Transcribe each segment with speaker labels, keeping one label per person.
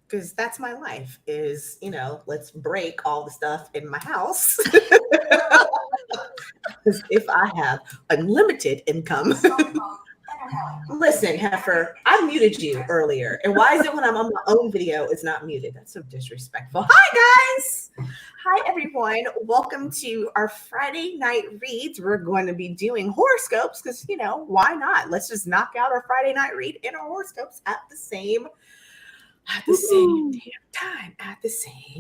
Speaker 1: because that's my life is, let's break all the stuff in my house. Because if I have unlimited income, listen, Heifer, I muted you earlier. And why is it when I'm on my own video, it's not muted? That's so disrespectful. Hi, guys. Hi, everyone. Welcome to our Friday night reads. We're going to be doing horoscopes because, why not? Let's just knock out our Friday night read and our horoscopes at the same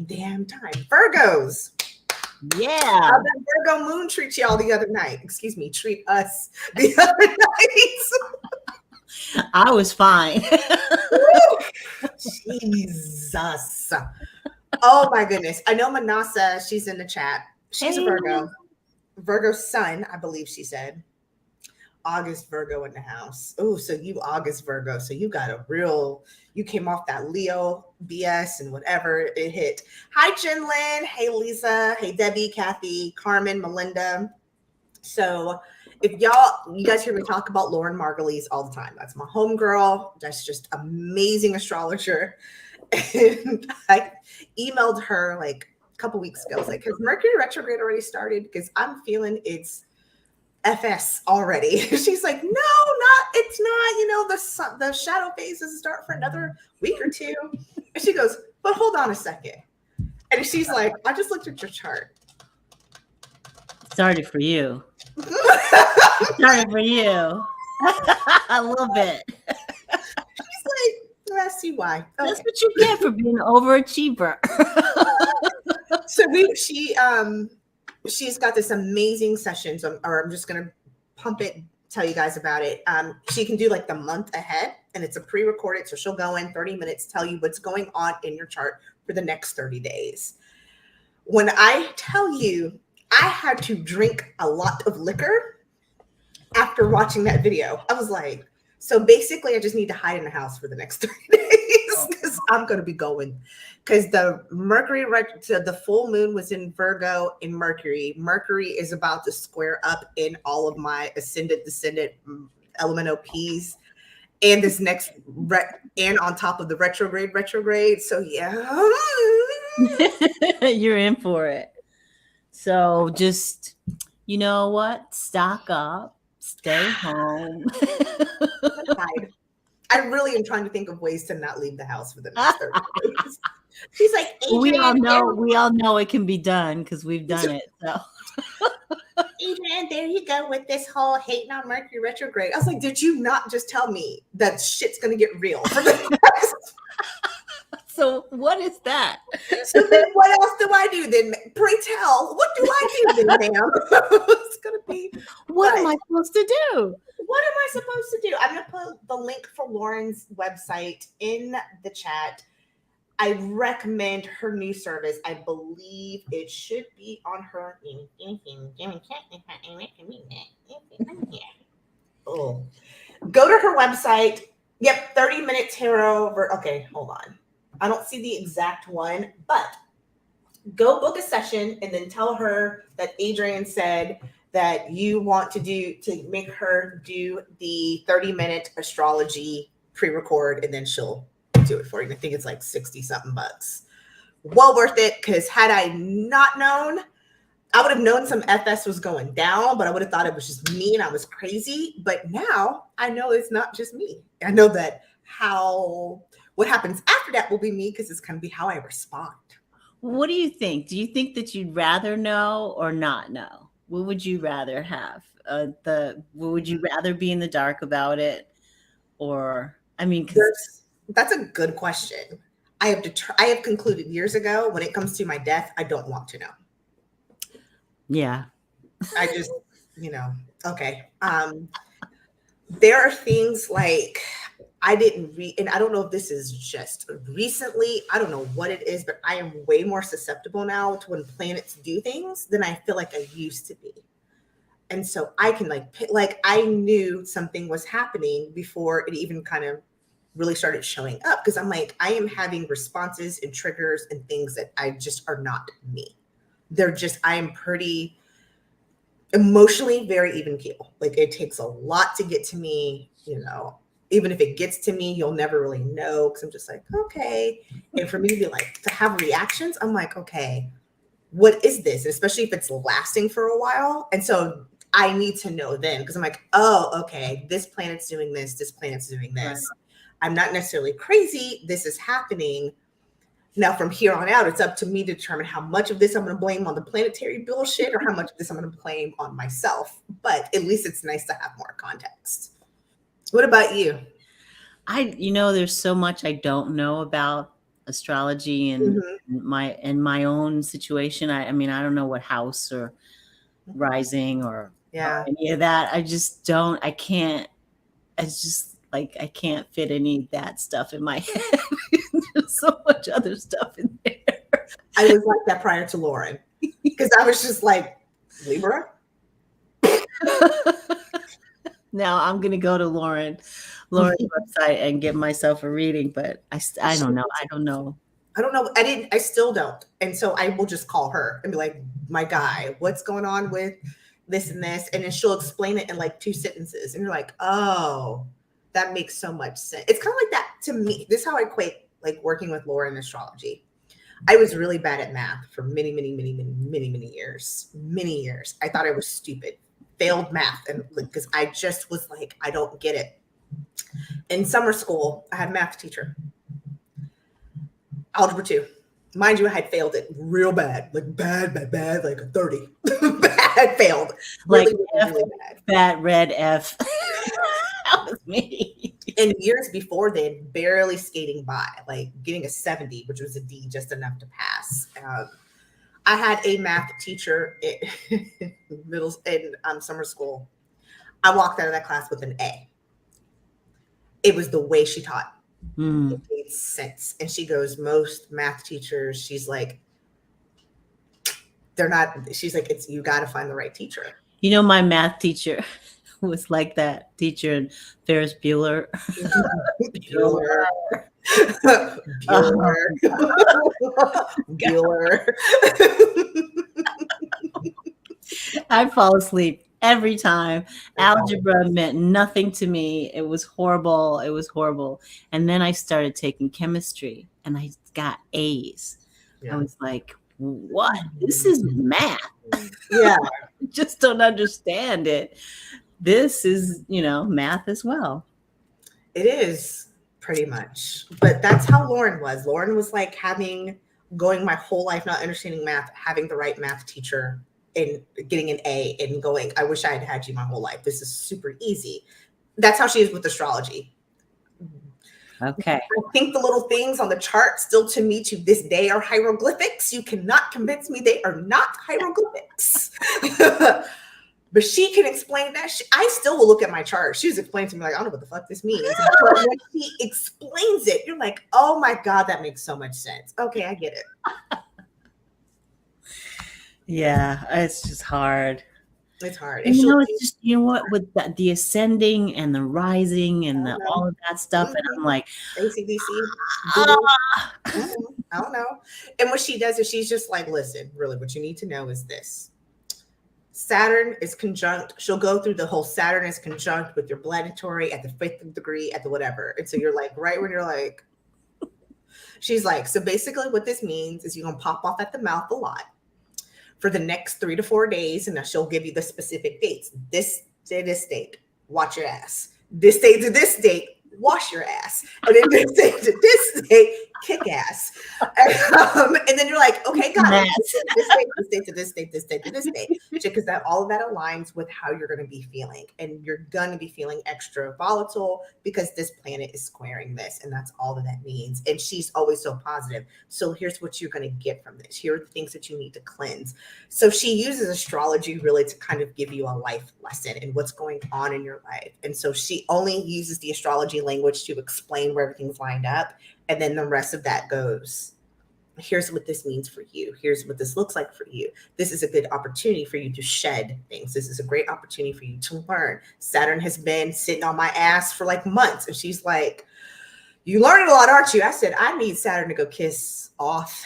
Speaker 1: damn time. Virgos.
Speaker 2: Yeah.
Speaker 1: How that Virgo moon treat y'all the other night? Excuse me, treat us the other night.
Speaker 2: I was fine.
Speaker 1: Jesus. Oh my goodness. I know Manasa, she's in the chat. She's a Virgo. Virgo sun, I believe she said. August Virgo in the house. Oh, so you August Virgo. So you got you came off that Leo BS and whatever it hit. Hi, Jinlin. Hey, Lisa. Hey, Debbie, Kathy, Carmen, Melinda. So if you guys hear me talk about Lauren Margulies all the time. That's my homegirl. That's just amazing astrologer. And I emailed her like a couple weeks ago. I was like, has Mercury retrograde already started? Because I'm feeling it's FS already. She's like, it's not, the shadow phase doesn't start for another week or two. And she goes, but hold on a second. And she's like, I just looked at your chart.
Speaker 2: Started for you. Started for you. A little bit.
Speaker 1: She's like, I see why. Okay.
Speaker 2: That's what you get for being an overachiever.
Speaker 1: So she's got this amazing session. So I'm just going to pump it, tell you guys about it. She can do like the month ahead and it's a pre-recorded. So she'll go in 30 minutes, tell you what's going on in your chart for the next 30 days. When I tell you, I had to drink a lot of liquor after watching that video. I was like, so basically I just need to hide in the house for the next 30 days because I'm going to be going. Because the the full moon was in Virgo in Mercury. Mercury is about to square up in all of my ascendant, descendant elemental P's. And this next, and on top of the retrograde. So yeah.
Speaker 2: You're in for it. So just, you know what? Stock up, stay home.
Speaker 1: I really am trying to think of ways to not leave the house for the next 30 days. She's like,
Speaker 2: we all know it can be done because we've done it. So
Speaker 1: Adrian, there you go with this whole hating on Mercury retrograde. I was like, did you not just tell me that shit's gonna get real for the next?
Speaker 2: So what is that?
Speaker 1: So then what else do I do then? Pray tell, what do I do then, ma'am? It's gonna be
Speaker 2: what am I supposed to do?
Speaker 1: What am I supposed to do? I'm gonna put the link for Lauren's website in the chat. I recommend her new service. I believe it should be on her. Oh, go to her website. Yep, 30-minute tarot. Okay, hold on. I don't see the exact one, but go book a session and then tell her that Adrian said that you want to make her do the 30-minute astrology pre-record, and then she'll do it for you. I think it's like 60 something bucks. Well worth it, because had I not known, I would have known some FS was going down, but I would have thought it was just me and I was crazy. But now I know it's not just me. I know that what happens after that will be me, because it's going to be how I respond.
Speaker 2: What do you think? Do you think that you'd rather know or not know? What would you rather have? Would you rather be in the dark about it? Or, I mean,
Speaker 1: that's a good question. I have concluded years ago, when it comes to my death, I don't want to know.
Speaker 2: Yeah.
Speaker 1: I just, okay. There are things like I didn't read, and I don't know if this is just recently, I don't know what it is, but I am way more susceptible now to when planets do things than I feel like I used to be. And so I can I knew something was happening before it even kind of really started showing up, because I'm like, I am having responses and triggers and things that I just are not me. I am pretty emotionally very even keel. Like, it takes a lot to get to me, Even if it gets to me, you'll never really know because I'm just like, okay. And for me to be like, to have reactions, I'm like, okay, what is this? And especially if it's lasting for a while. And so I need to know then because I'm like, oh, okay, this planet's doing this planet's doing this.
Speaker 2: Right.
Speaker 1: I'm not necessarily crazy. This is happening. Now, from here on out, it's up to me to determine how much of this I'm going to blame on the planetary bullshit or how much of this I'm going to blame on myself. But at least it's nice to have more context. What about you?
Speaker 2: There's so much I don't know about astrology and my own situation. I mean, I don't know what house or rising or any of that. I just don't. I can't. It's just like I can't fit any of that stuff in my head. There's so much other stuff in there.
Speaker 1: I was like that prior to Lauren because I was just like, Libra.
Speaker 2: Now I'm gonna go to Lauren's website and get myself a reading, but I don't know. I don't know.
Speaker 1: I still don't. And so I will just call her and be like, my guy, what's going on with this and this? And then she'll explain it in like 2 sentences. And you're like, oh, that makes so much sense. It's kind of like that to me. This is how I equate like working with Laura in astrology. I was really bad at math for many years. Many years. I thought I was stupid. Failed math. And because I just was like, I don't get it. In summer school, I had a math teacher. Algebra 2. Mind you, I had failed it real bad, like bad, like a 30. Bad, failed.
Speaker 2: Like
Speaker 1: really,
Speaker 2: F,
Speaker 1: really bad.
Speaker 2: Fat red F. That was me.
Speaker 1: And years before then, barely skating by, like getting a 70, which was a D, just enough to pass. I had a math teacher in summer school. I walked out of that class with an A. It was the way she taught. It made sense. And she goes, most math teachers, she's like, it's, you got to find the right teacher.
Speaker 2: My math teacher was like that teacher in Ferris Bueller.
Speaker 1: Bueller.
Speaker 2: I fall asleep every time. Algebra meant nothing to me. It was horrible. And then I started taking chemistry and I got A's. Yeah. I was like, what? This is math.
Speaker 1: Yeah.
Speaker 2: I just don't understand it. This is, math as well.
Speaker 1: It is pretty much. But that's how Lauren was. Lauren was like going my whole life, not understanding math, having the right math teacher and getting an A and going, I wish I had had you my whole life. This is super easy. That's how she is with astrology.
Speaker 2: Okay.
Speaker 1: I think the little things on the chart still to me to this day are hieroglyphics. You cannot convince me they are not hieroglyphics. But she can explain that. I still will look at my chart. She was explaining to me like, I don't know what the fuck this means. But when she explains it, you're like, oh my God, that makes so much sense. Okay, I get it.
Speaker 2: Yeah, it's just hard.
Speaker 1: It's hard.
Speaker 2: And it's just, with the ascending and the rising and all of that stuff. And I'm like,
Speaker 1: ACDC. I don't know. And what she does is she's just like, listen, really, what you need to know is this. Saturn is conjunct. She'll go through the whole Saturn is conjunct with your planetary at the 5th degree at the whatever. And so you're like, right when you're like, she's like, so basically what this means is you're going to pop off at the mouth a lot for the next 3 to 4 days. And now she'll give you the specific dates. This day to this date, watch your ass. This day to this date, wash your ass. And then this day to this date, kick ass. And then you're like, okay, got it. This day to this date, this day to this date. Because all of that aligns with how you're going to be feeling. And you're going to be feeling extra volatile because this planet is squaring this. And that's all that means. And she's always so positive. So here's what you're going to get from this. Here are the things that you need to cleanse. So she uses astrology really to kind of give you a life lesson and what's going on in your life. And so she only uses the astrology language to explain where everything's lined up. And then the rest of that goes, here's what this means for you. Here's what this looks like for you. This is a good opportunity for you to shed things. This is a great opportunity for you to learn. Saturn has been sitting on my ass for like months. And she's like, you learning a lot, aren't you? I said, I need Saturn to go kiss off,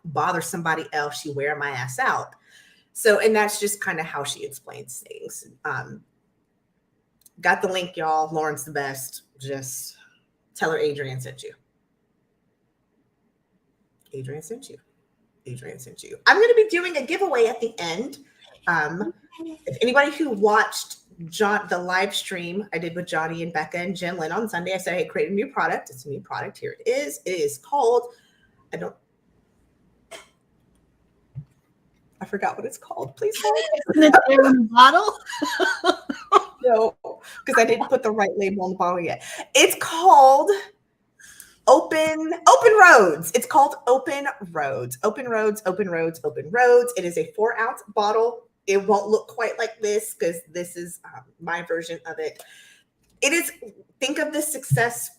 Speaker 1: bother somebody else. She wear my ass out. So, and that's just kind of how she explains things. Got the link, y'all. Lauren's the best. Just tell her Adrian sent you. Adrian sent you. Adrian sent you. I'm going to be doing a giveaway at the end. If anybody who watched the live stream I did with Johnny and Becca and Jen Lynn on Sunday, I said, hey, create a new product. It's a new product. Here it is. It is called, I forgot what it's called. Please hold it.
Speaker 2: In the bottle?
Speaker 1: No, because I didn't put the right label on the bottle yet. It's called Open Roads. It's called Open Roads. Open Roads, Open Roads, Open Roads. It is a 4-ounce bottle. It won't look quite like this because this is my version of it. It is, think of the Success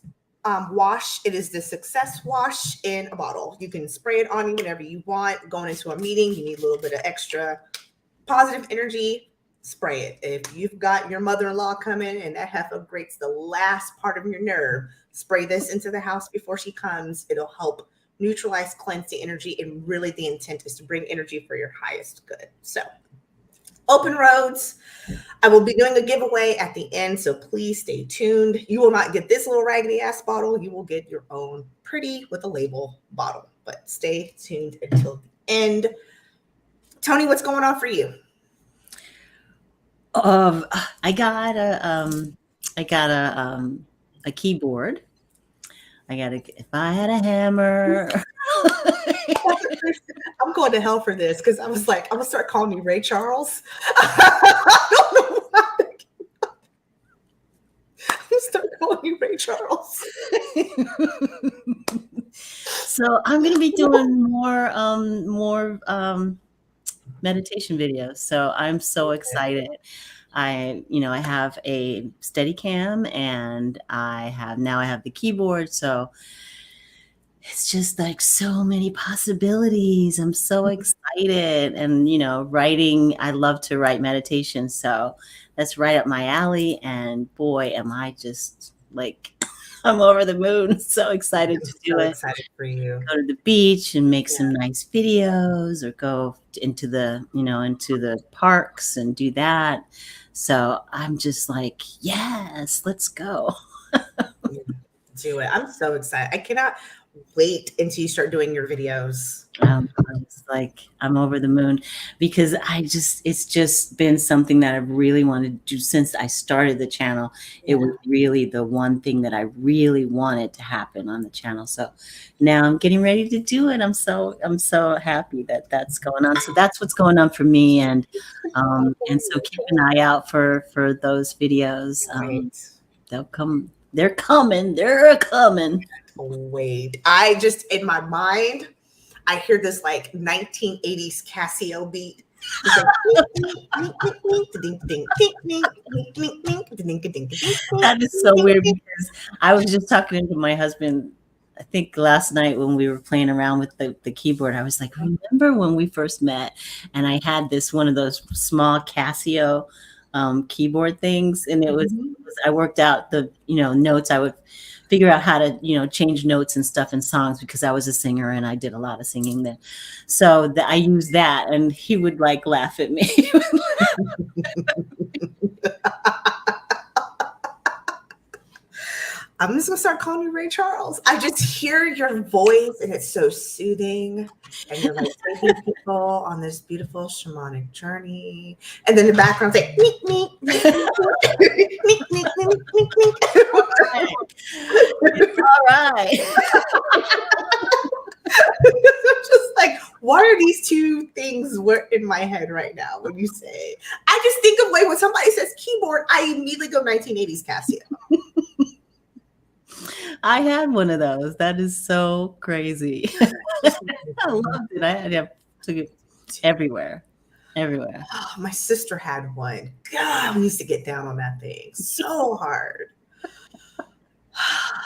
Speaker 1: wash. It is the Success wash in a bottle. You can spray it on you whenever you want. Going into a meeting, you need a little bit of extra positive energy, spray it. If you've got your mother-in-law coming and that heifer grates the last part of your nerve, spray this into the house before she comes. It'll help neutralize, cleanse the energy, and really the intent is to bring energy for your highest good. So Open Roads. I will be doing a giveaway at the end, so please stay tuned. You will not get this little raggedy ass bottle. You will get your own pretty with a label bottle, but stay tuned until the end. Tony, what's going on for you?
Speaker 2: I got a keyboard. If I had a hammer.
Speaker 1: I'm going to hell for this because I was like, I'm gonna start calling you Ray Charles. I don't know why. I'm gonna start calling you Ray Charles.
Speaker 2: So I'm gonna be doing more meditation videos. So I'm so excited. I have a Steadicam and I have the keyboard. So it's just like so many possibilities. I'm so excited. And, writing, I love to write meditation. So that's right up my alley. And boy, am I just like, I'm over the moon. So excited to do it.
Speaker 1: Excited for you.
Speaker 2: Go to the beach and make some nice videos, or go into the parks and do that. So I'm just like, yes, let's go.
Speaker 1: Do it. I'm so excited. I cannot wait until you start doing your videos.
Speaker 2: It's like I'm over the moon because it's just been something that I've really wanted to do since I started the channel. It was really the one thing that I really wanted to happen on the channel. So now I'm getting ready to do it. I'm so happy that that's going on. So that's what's going on for me. And so keep an eye out for those videos. They'll come. They're coming.
Speaker 1: Wait, I just, in my mind, I hear this like 1980s Casio beat.
Speaker 2: That is so weird because I was just talking to my husband, I think last night when we were playing around with the keyboard. I was like, remember when we first met and I had one of those small Casio keyboard things, and it was I worked out the notes. I would figure out how to change notes and stuff in songs because I was a singer and I did a lot of singing then. So I used that, and he would like laugh at me.
Speaker 1: I'm just gonna start calling you Ray Charles. I just hear your voice and it's so soothing. And you're like taking people on this beautiful shamanic journey. And then the background's like, meek, meek, meek, meek, meek, meek, meek, meek.
Speaker 2: It's all right.
Speaker 1: I'm just like, why are these two things in my head right now when you say? I just think of when somebody says keyboard, I immediately go 1980s Casio.
Speaker 2: I had one of those. That is so crazy. I loved it. I took it everywhere.
Speaker 1: Oh, my sister had one. God, we used to get down on that thing so hard.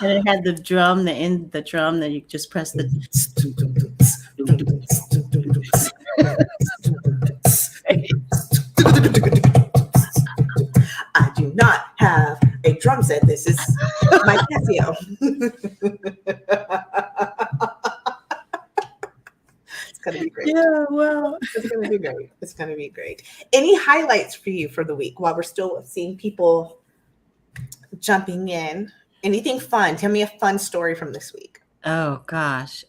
Speaker 2: And it had the drum, the drum that you just press the.
Speaker 1: I do not have a drum set. This is my Casio. It's gonna be great.
Speaker 2: Yeah, well,
Speaker 1: it's gonna be great. It's gonna be great. Any highlights for you for the week while we're still seeing people jumping in? Anything fun? Tell me a fun story from this week.
Speaker 2: Oh gosh.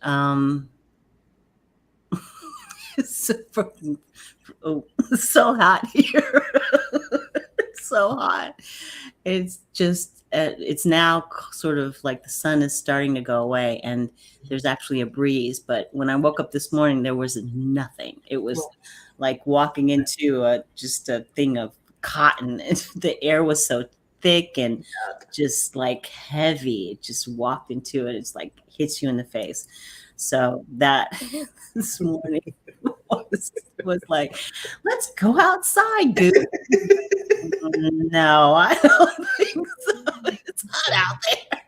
Speaker 2: It's so fucking so hot here. It's so hot. It's just it's now sort of like the sun is starting to go away and there's actually a breeze, but when I woke up this morning there was nothing. It was like walking into just a thing of cotton. The air was so thick and just like heavy. It just walked into it. It's like hits you in the face. So that this morning was like, let's go outside, dude. No, I don't think so. It's hot out there.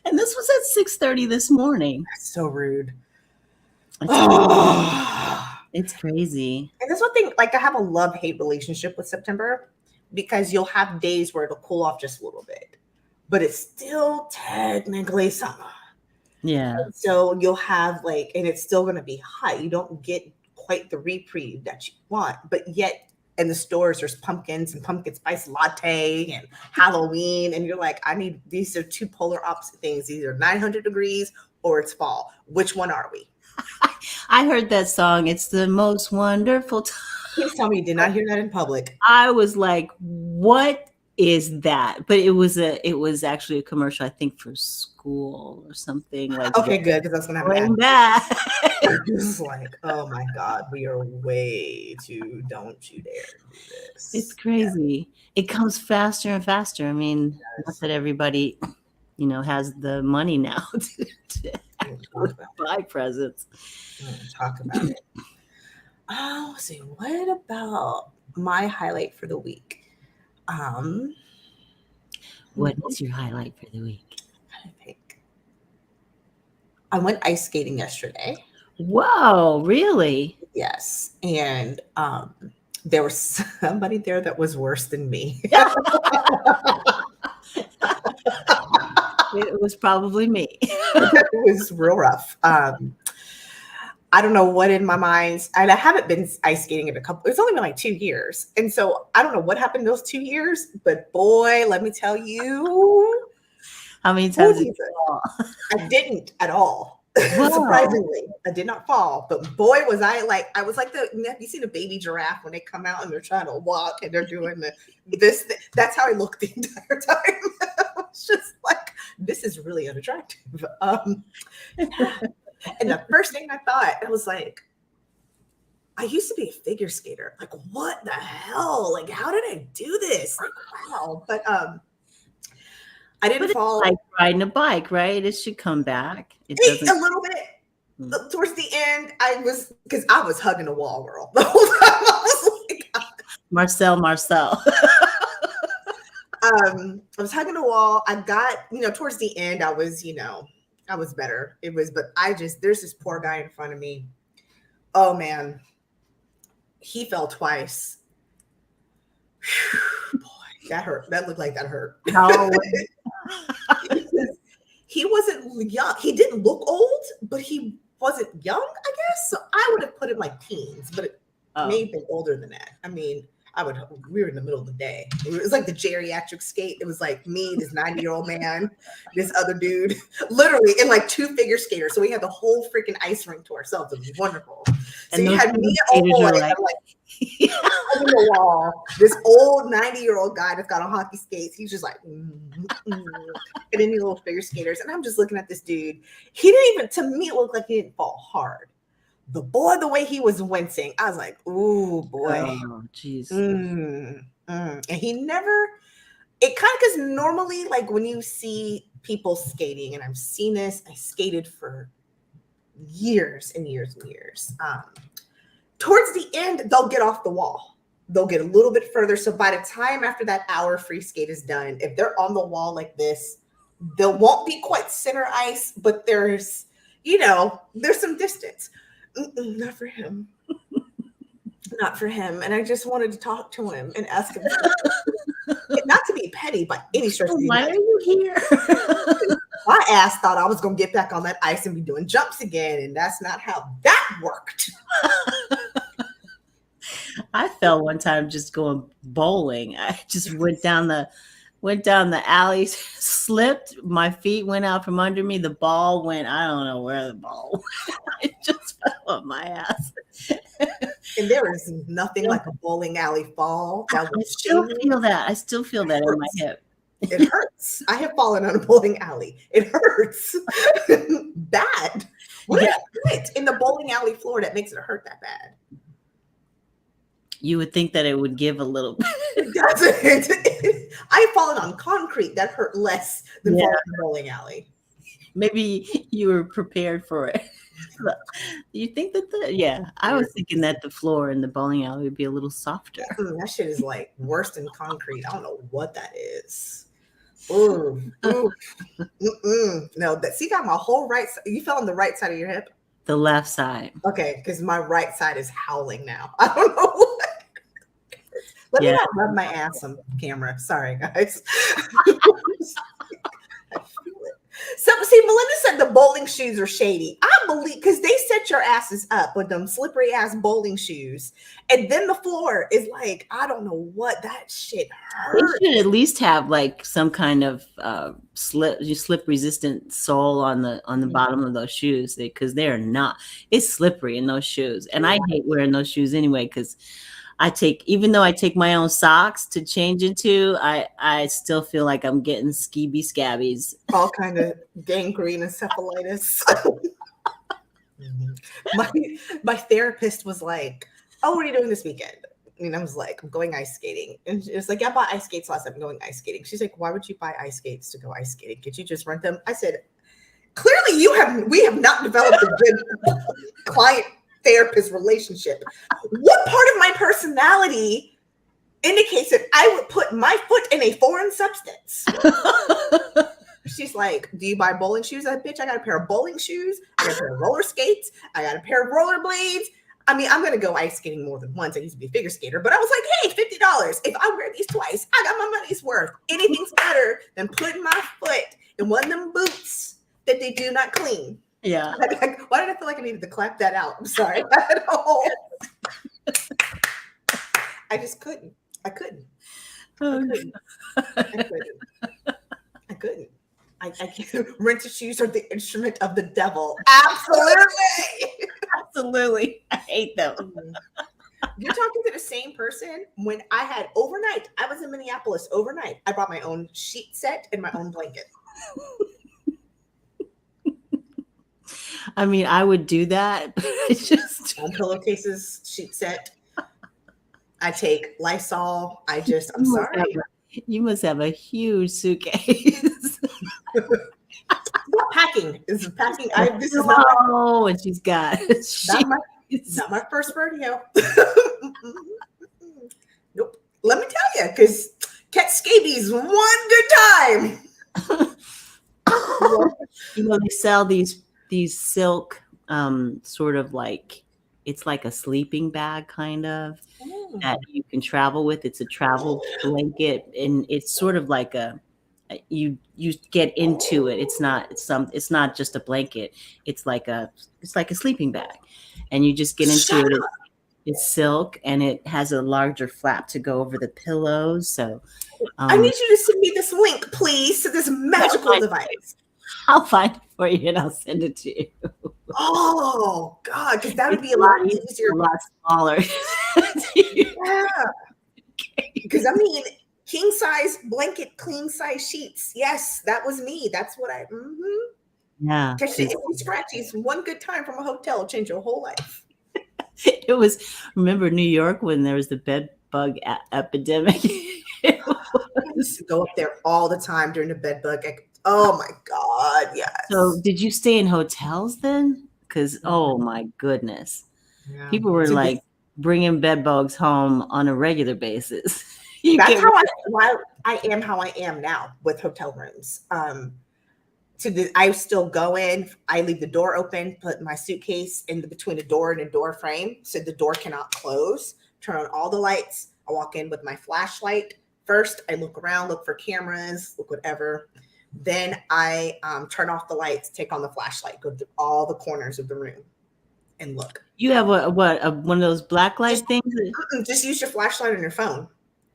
Speaker 2: And this was at 6:30 this morning.
Speaker 1: That's so rude.
Speaker 2: It's crazy.
Speaker 1: And that's one thing, like I have a love-hate relationship with September because you'll have days where it'll cool off just a little bit, but it's still technically summer.
Speaker 2: Yeah.
Speaker 1: And so you'll have like, and it's still going to be hot. You don't get quite the reprieve that you want, but yet in the stores, there's pumpkins and pumpkin spice latte and Halloween. And you're like, these are two polar opposite things. Either 900 degrees or it's fall. Which one are we?
Speaker 2: I heard that song. It's the most wonderful time.
Speaker 1: Please tell me you did not hear that in public.
Speaker 2: I was like, what is that? But it was actually a commercial, I think, for school or something. Like,
Speaker 1: okay, good, because that's gonna happen. Just like, oh my God, we are way too. Don't you dare do this.
Speaker 2: It's crazy. Yeah. It comes faster and faster. I mean, not that everybody, has the money now to buy presents.
Speaker 1: Talk about it. Oh, let's see. What about my highlight for the week?
Speaker 2: What is your highlight for the week?
Speaker 1: I think I went ice skating yesterday.
Speaker 2: Whoa, really?
Speaker 1: Yes. And there was somebody there that was worse than me.
Speaker 2: It was probably me.
Speaker 1: It was real rough. I don't know what in my mind. I haven't been ice skating in it's only been like 2 years. And so I don't know what happened those 2 years, but boy, let me tell you.
Speaker 2: How many times did you fall?
Speaker 1: I didn't at all. Surprisingly, I did not fall, but boy, was I like have you seen a baby giraffe when they come out and they're trying to walk and they're doing this thing? That's how I looked the entire time. I was just like, this is really unattractive. And the first thing I thought, I was like, I used to be a figure skater. Like, what the hell? Like, how did I do this? Like, wow. But I didn't fall.
Speaker 2: Like riding a bike, right? It should come back.
Speaker 1: A little bit. Towards the end, because I was hugging a wall, girl. The whole time I was like,
Speaker 2: Marcel.
Speaker 1: I was hugging a wall. I got, towards the end, I was better. But there's this poor guy in front of me. Oh man. He fell twice. Whew, boy, that hurt. That looked like that hurt.
Speaker 2: Oh.
Speaker 1: He wasn't young. He didn't look old, but he wasn't young, I guess. So I would have put him like teens, but it may have been older than that. I mean, we were in the middle of the day. It was like the geriatric skate. It was like me, this 90-year-old man, this other dude, literally in like 2 figure skaters. So we had the whole freaking ice rink to ourselves. It was wonderful. So you had me and old boy like on the wall. This old 90-year-old guy that's got on hockey skates. He's just like, and then these little figure skaters. And I'm just looking at this dude. He didn't even, to me, it looked like he didn't fall hard. The way he was wincing, I was like, "Ooh, boy!"
Speaker 2: Oh, jeez.
Speaker 1: And he never. It kind of because normally, like when you see people skating, and I've seen this, I skated for years and years and years. Towards the end, they'll get off the wall. They'll get a little bit further. So by the time after that hour free skate is done, if they're on the wall like this, they won't be quite center ice, but there's some distance. Not for him. Not for him. And I just wanted to talk to him and ask him, not to be petty by any stretch of the
Speaker 2: Why are you here?
Speaker 1: My ass thought I was going to get back on that ice and be doing jumps again. And that's not how that worked.
Speaker 2: I fell one time just going bowling. I just went down went down the alley, slipped, my feet went out from under me. The ball went, I don't know where the ball went. It just fell on my ass.
Speaker 1: And there is nothing like a bowling alley fall. That
Speaker 2: I
Speaker 1: will
Speaker 2: still
Speaker 1: shame you.
Speaker 2: feel that. I still feel that in my hip.
Speaker 1: It hurts. I have fallen on a bowling alley. It hurts bad. What is it in the bowling alley floor that makes it hurt that bad?
Speaker 2: You would think that it would give a little bit.
Speaker 1: It doesn't. I've fallen on concrete that hurt less than falling in the bowling alley.
Speaker 2: Maybe you were prepared for it. You think that I was thinking that the floor in the bowling alley would be a little softer.
Speaker 1: That shit is like worse than concrete. I don't know what that is. Ooh. No, see, got my whole right side. You fell on the right side of your hip?
Speaker 2: The left side.
Speaker 1: Okay, because my right side is howling now. I don't know what. Let me not rub my ass on camera. Sorry, guys. So, see, Melinda said the bowling shoes are shady. I believe, because they set your asses up with them slippery ass bowling shoes. And then the floor is like, I don't know what that shit hurts.
Speaker 2: They should at least have like some kind of slip resistant sole on the bottom of those shoes, because they're not. It's slippery in those shoes. And I hate wearing those shoes anyway, because even though I take my own socks to change into, I still feel like I'm getting skeeby scabbies.
Speaker 1: All kind of gangrene, encephalitis. My therapist was like, "Oh, what are you doing this weekend?" And I was like, "I'm going ice skating." And she was like, "Yeah, I bought ice skates last time. I'm going ice skating." She's like, "Why would you buy ice skates to go ice skating? Could you just rent them?" I said, "Clearly, we have not developed a good client therapist relationship. What part of my personality indicates that I would put my foot in a foreign substance?" She's like, "Do you buy bowling shoes?" I said, "Bitch, I got a pair of bowling shoes. I got a pair of roller skates. I got a pair of roller blades. I mean, I'm going to go ice skating more than once. I used to be a figure skater, but I was like, hey, $50. If I wear these twice, I got my money's worth. Anything's better than putting my foot in one of them boots that they do not clean."
Speaker 2: Yeah.
Speaker 1: Why did I feel like I needed to clap that out? I'm sorry. I just couldn't. I couldn't. I can't. Rented shoes are the instrument of the devil. Absolutely.
Speaker 2: Absolutely. I hate them.
Speaker 1: You're talking to the same person. When I had overnight, I was in Minneapolis overnight. I brought my own sheet set and my own blanket.
Speaker 2: I mean, I would do that, but I just
Speaker 1: on pillowcases, sheet set. I take Lysol. I'm sorry.
Speaker 2: You must have a huge suitcase.
Speaker 1: Packing. This is packing. This is
Speaker 2: not and she's got
Speaker 1: not my first rodeo. Nope. Let me tell you, because catch scabies one good time.
Speaker 2: They sell these silk sort of like, it's like a sleeping bag kind of that you can travel with. It's a travel blanket, and it's sort of like you get into it. It's not just a blanket. It's like a sleeping bag, and you just get into it. It's silk, and it has a larger flap to go over the pillows. So
Speaker 1: I need you to send me this link, please, to this magical device.
Speaker 2: I'll find it for you and I'll send it to you.
Speaker 1: Oh God, because that would be a lot easier,
Speaker 2: a lot smaller.
Speaker 1: Yeah, because I mean, king size blanket, queen size sheets. Yes, that was me. That's what I.
Speaker 2: Yeah.
Speaker 1: Catch it scratchies one good time from a hotel will change your whole life.
Speaker 2: It was. Remember New York when there was the bed bug epidemic?
Speaker 1: I used to go up there all the time during the bed bug. Oh my God, yes.
Speaker 2: So did you stay in hotels then? Because oh my goodness, people were like bringing bed bugs home on a regular basis.
Speaker 1: That's why I am how I am now with hotel rooms. I still go in. I leave the door open, put my suitcase in between the door and a door frame, so the door cannot close. Turn on all the lights. I walk in with my flashlight. First, I look around, look for cameras, look whatever. Then I turn off the lights, take on the flashlight, go through all the corners of the room and look.
Speaker 2: You have one of those black light things?
Speaker 1: Just use your flashlight on your phone.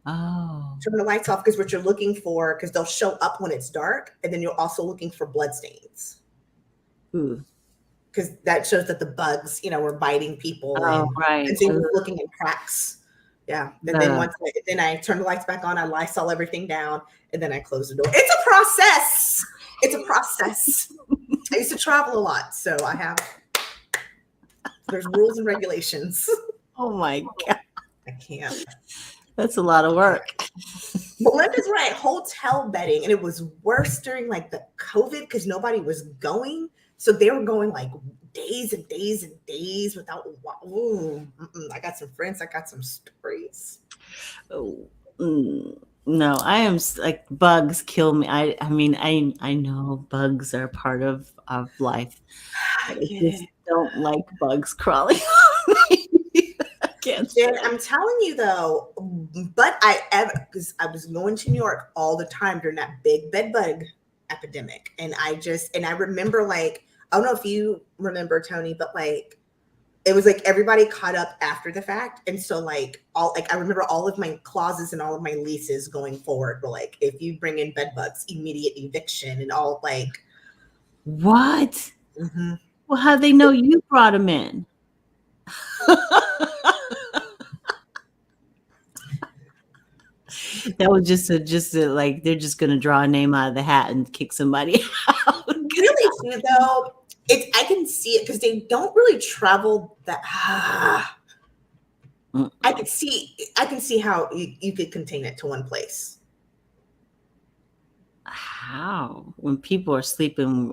Speaker 2: Oh.
Speaker 1: Turn the lights off, because what you're looking for, because they'll show up when it's dark, and then you're also looking for blood stains.
Speaker 2: Ooh.
Speaker 1: Because that shows that the bugs, were biting people,
Speaker 2: Oh, right.
Speaker 1: and so you're looking in cracks. Yeah. And then then I turn the lights back on, I Lysol everything down, and then I close the door. It's a process. It's a process. I used to travel a lot, so there's rules and regulations.
Speaker 2: Oh my God.
Speaker 1: I can't.
Speaker 2: That's a lot of work.
Speaker 1: Melinda's right. Hotel bedding. And it was worse during like the COVID, because nobody was going. So they were going like days and days and days without. I got some friends. I got some stories.
Speaker 2: Oh, no, I am like, bugs kill me. I mean, I know bugs are part of life. I just don't like bugs crawling on me.
Speaker 1: Jen, I'm telling you though, but because I was going to New York all the time during that big bed bug epidemic, and I remember, like, I don't know if you remember, Tony, but like it was like everybody caught up after the fact, and so I remember all of my clauses and all of my leases going forward were like, if you bring in bed bugs, immediate eviction, and all like.
Speaker 2: What?
Speaker 1: Mm-hmm.
Speaker 2: Well, how do they know you brought them in? That was just like, they're just gonna draw a name out of the hat and kick somebody out.
Speaker 1: Really, though, I can see it, because they don't really travel that. I can see how you could contain it to one place.
Speaker 2: How? When people are sleeping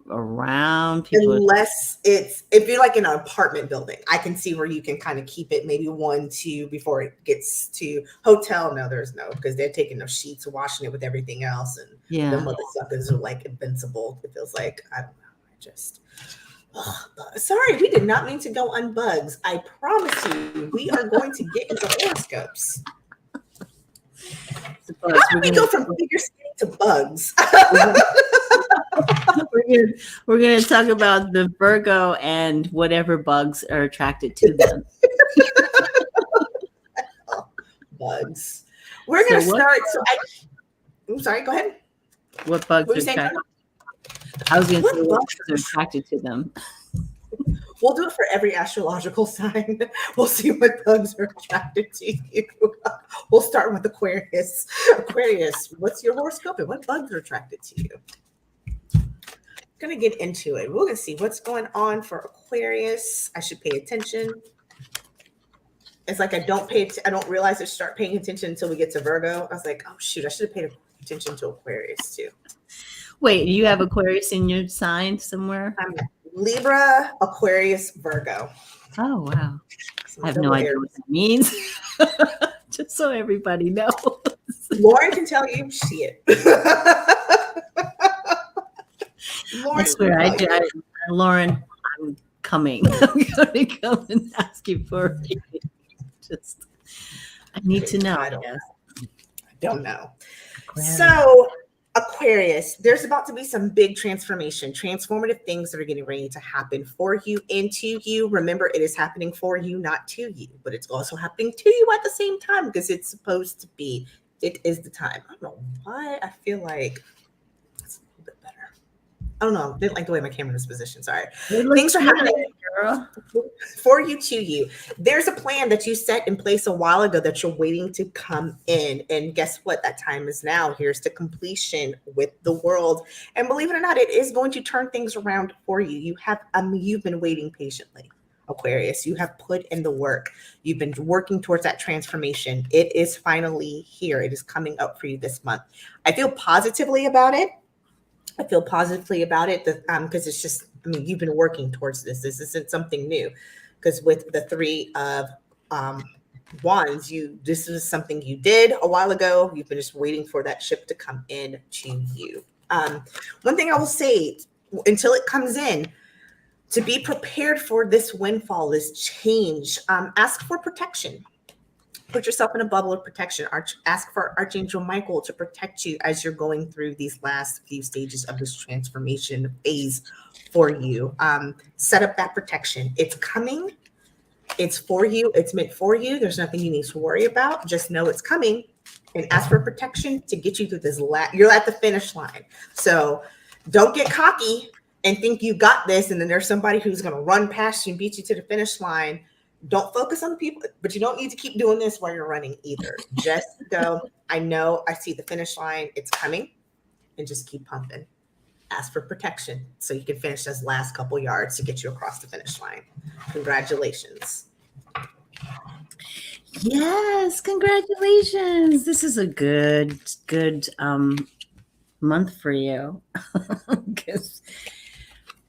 Speaker 2: around,
Speaker 1: unless if you're like in an apartment building, I can see where you can kind of keep it maybe 1-2 before it gets to hotel. No, there's no, because they're taking those sheets and washing it with everything else, and the mother suckers are like invincible. It feels like, I don't know. Sorry, we did not mean to go on bugs. I promise you, we are going to get into horoscopes. How do we go from figure skating to bugs?
Speaker 2: We're gonna talk about the Virgo and whatever bugs are attracted to them.
Speaker 1: Bugs. We're gonna start. I'm sorry. Go ahead.
Speaker 2: What bugs are attracted? I was gonna say what bugs are attracted to them.
Speaker 1: We'll do it for every astrological sign. We'll see what bugs are attracted to you. We'll start with Aquarius. Aquarius, what's your horoscope and what bugs are attracted to you? Gonna get into it. We're gonna see what's going on for Aquarius. I should pay attention. It's like I don't realize I start paying attention until we get to Virgo. I was like, oh shoot, I should have paid attention to Aquarius too.
Speaker 2: Wait, you have Aquarius in your sign somewhere?
Speaker 1: Libra, Aquarius, Virgo.
Speaker 2: Oh, wow. I have no idea what that means. Just so everybody knows.
Speaker 1: Lauren can tell you shit.
Speaker 2: I swear, Lauren, I'm coming. I'm going to come and ask you for it. I need to know.
Speaker 1: I don't know. So, Aquarius, there's about to be some big transformative things that are getting ready to happen for you and to you. Remember, it is happening for you, not to you, but it's also happening to you at the same time, because it's supposed to be. It is the time. I don't know why I feel like it's a little bit better. I don't know. I didn't like the way my camera is positioned. Sorry. Things are happening for you, to you. There's a plan that you set in place a while ago that you're waiting to come in. And guess what? That time is now. Here's to completion with the world. And believe it or not, it is going to turn things around for you. You've been waiting patiently, Aquarius. You have put in the work. You've been working towards that transformation. It is finally here. It is coming up for you this month. I feel positively about it. Because it's just, you've been working towards this. This isn't something new, because with the 3 of Wands, this is something you did a while ago. You've been just waiting for that ship to come in to you. One thing I will say, until it comes in, to be prepared for this windfall, this change, ask for protection. Put yourself in a bubble of protection. Ask for Archangel Michael to protect you as you're going through these last few stages of this transformation phase for you. Set up that protection. It's coming. It's for you. It's meant for you. There's nothing you need to worry about. Just know it's coming. and ask for protection to get you through this. You're at the finish line. So don't get cocky and think you got this. And then there's somebody who's going to run past you and beat you to the finish line. Don't focus on the people, but you don't need to keep doing this while you're running either. Just go, I know I see the finish line. It's coming, and just keep pumping. Ask for protection so you can finish those last couple yards to get you across the finish line. Congratulations.
Speaker 2: Yes, congratulations. This is a good month for you. Because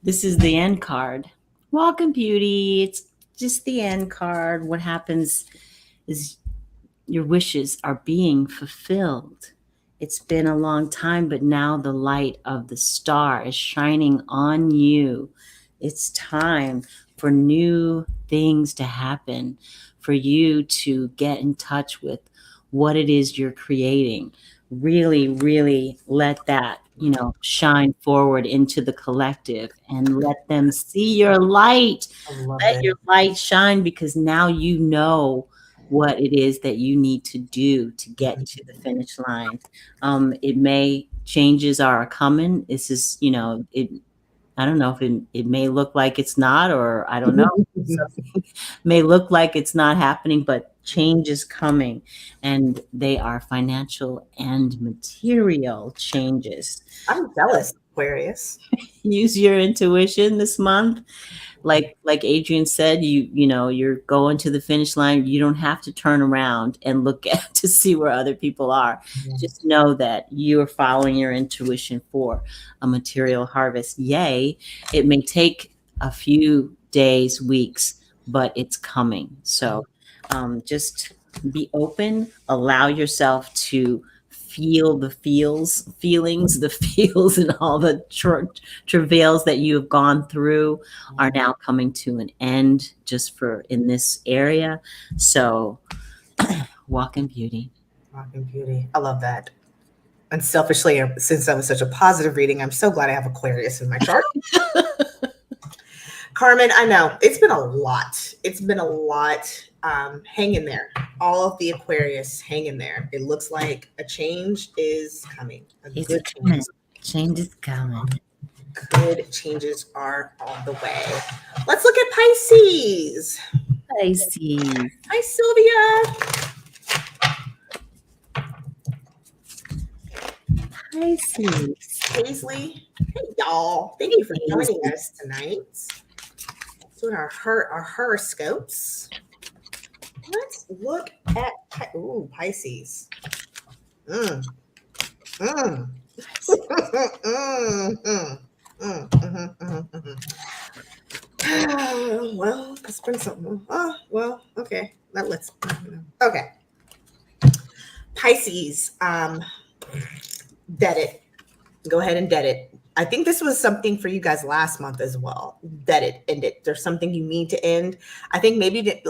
Speaker 2: this is the end card. Welcome, beauty. It's just the end card. What happens is your wishes are being fulfilled. It's been a long time, but now the light of the star is shining on you. It's time for new things to happen, for you to get in touch with what it is you're creating. Really, really let that, shine forward into the collective and let them see your light. Let your light shine, because now you know what it is that you need to do to get to the finish line. Changes are coming. This is, I don't know if it may look like it's not, or I don't know. Something may look like it's not happening, but change is coming, and they are financial and material changes.
Speaker 1: I'm jealous, Aquarius.
Speaker 2: Use your intuition this month. Like Adrian said, you're going to the finish line. You don't have to turn around and look to see where other people are. Yeah. Just know that you are following your intuition for a material harvest. Yay. It may take a few days, weeks, but it's coming. So just be open, allow yourself to feel the feelings, and all the travails that you have gone through are now coming to an end, just in this area. So walk in beauty.
Speaker 1: Walk in beauty. I love that. And selfishly, since that was such a positive reading, I'm so glad I have Aquarius in my chart. Carmen, I know it's been a lot. Hang in there. All of the Aquarius, hang in there. It looks like a change is coming.
Speaker 2: Change is coming.
Speaker 1: Good changes are on the way. Let's look at Pisces. Hi,
Speaker 2: Sylvia.
Speaker 1: Paisley. Hey, y'all. Thank you for joining us tonight. Doing our horoscopes. Let's look at Pisces. Well, let's bring something. Oh, well, okay. Okay. Pisces, debt it. Go ahead and debt it. I think this was something for you guys last month as well. Debt it, end it. There's something you need to end. I think maybe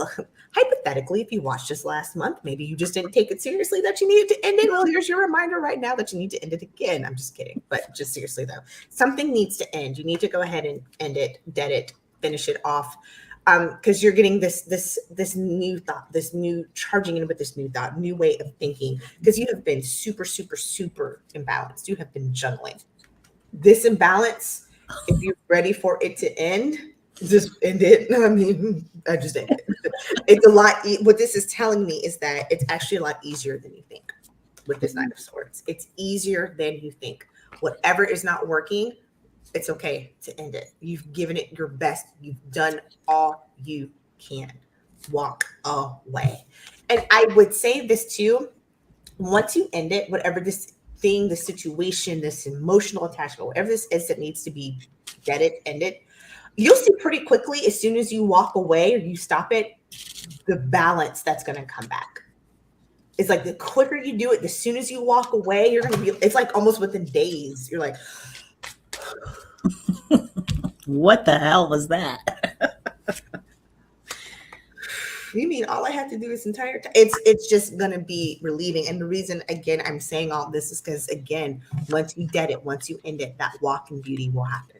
Speaker 1: hypothetically, if you watched this last month, maybe you just didn't take it seriously that you needed to end it. Well, here's your reminder right now that you need to end it again. I'm just kidding. But just seriously, though, something needs to end. You need to go ahead and end it, debt it, finish it off. Because you're getting this new thought, this new charging in with this new thought, new way of thinking, because you have been super, super, super imbalanced. You have been juggling. This imbalance, if you're ready for it to end, just end it. I mean, I just end it. It's a lot. What this is telling me is that it's actually a lot easier than you think with this Knight of Swords. It's easier than you think. Whatever is not working, it's okay to end it. You've given it your best. You've done all you can. Walk away. And I would say this too. Once you end it, whatever this thing, the situation, this emotional attachment, whatever this is that needs to be deaded, ended, you'll see pretty quickly as soon as you walk away or you stop it, the balance that's going to come back. It's like the quicker you do it, the soon as you walk away, you're going to be, it's like almost within days. You're like,
Speaker 2: what the hell was that?
Speaker 1: You mean all I have to do this entire time? It's just going to be relieving. And the reason, again, I'm saying all this is because, again, once you dead it, once you end it, that walk in beauty will happen.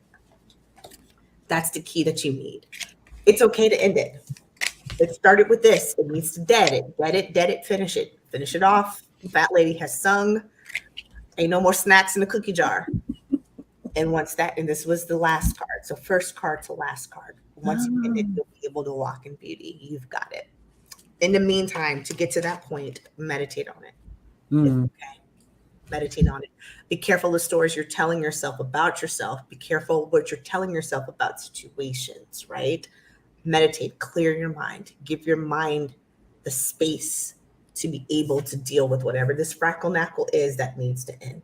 Speaker 1: That's the key that you need. It's okay to end it. It started with this. It needs to dead it, finish it off, Fat lady has sung. Ain't no more snacks in the cookie jar. And once that, and this was the last card. So first card to last card. Once you get it, you'll be able to walk in beauty. You've got it. In the meantime, to get to that point, meditate on it. It's okay. Meditate on it. Be careful the stories you're telling yourself about yourself. Be careful what you're telling yourself about situations, right? Meditate, clear your mind, give your mind the space to be able to deal with whatever this frackle knackle is that needs to end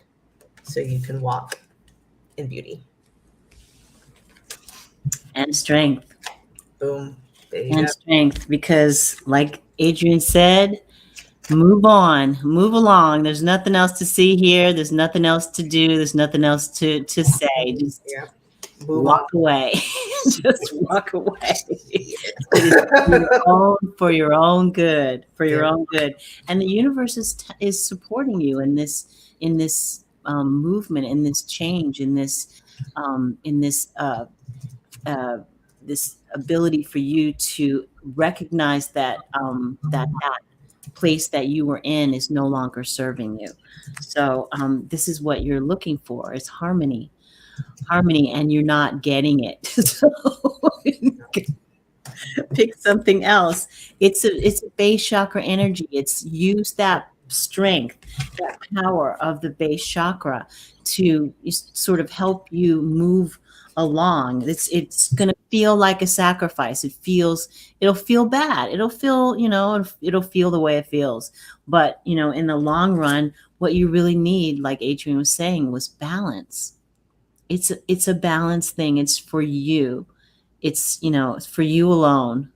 Speaker 1: so you can walk in beauty.
Speaker 2: And strength.
Speaker 1: Boom. There you
Speaker 2: And
Speaker 1: go.
Speaker 2: strength, because like Adrian said, move on, move along. There's nothing else to see here. There's nothing else to do. There's nothing else to say. Just walk away. Just walk away. For your own good, for your own good. And the universe is supporting you in this movement, in this change, in this this ability for you to recognize that that place that you were in is no longer serving you. So this is what you're looking for, is harmony, and you're not getting it. So pick something else. It's a base chakra energy. It's use that strength, that power of the base chakra to sort of help you move along. It's going to feel like a sacrifice. It'll feel bad. It'll feel, it'll feel the way it feels. But, in the long run, what you really need, like Adrian was saying, was balance. It's a balance thing. It's for you. It's, it's for you alone,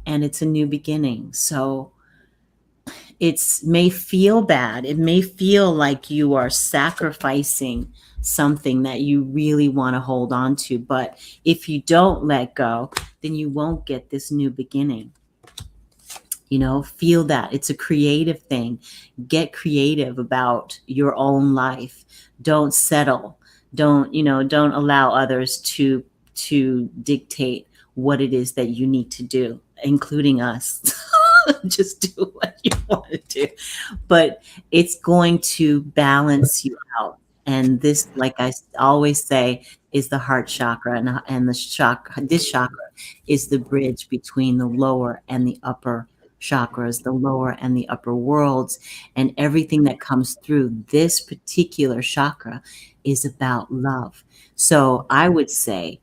Speaker 2: and it's a new beginning. So it may feel bad. It may feel like you are sacrificing something that you really want to hold on to. But if you don't let go, then you won't get this new beginning. Feel that. It's a creative thing. Get creative about your own life. Don't settle. Don't allow others to dictate what it is that you need to do, including us. Just do what you want to do. But it's going to balance you out. And this, like I always say, is the heart chakra, and the chakra. This chakra is the bridge between the lower and the upper chakras, the lower and the upper worlds, and everything that comes through this particular chakra is about love. So I would say,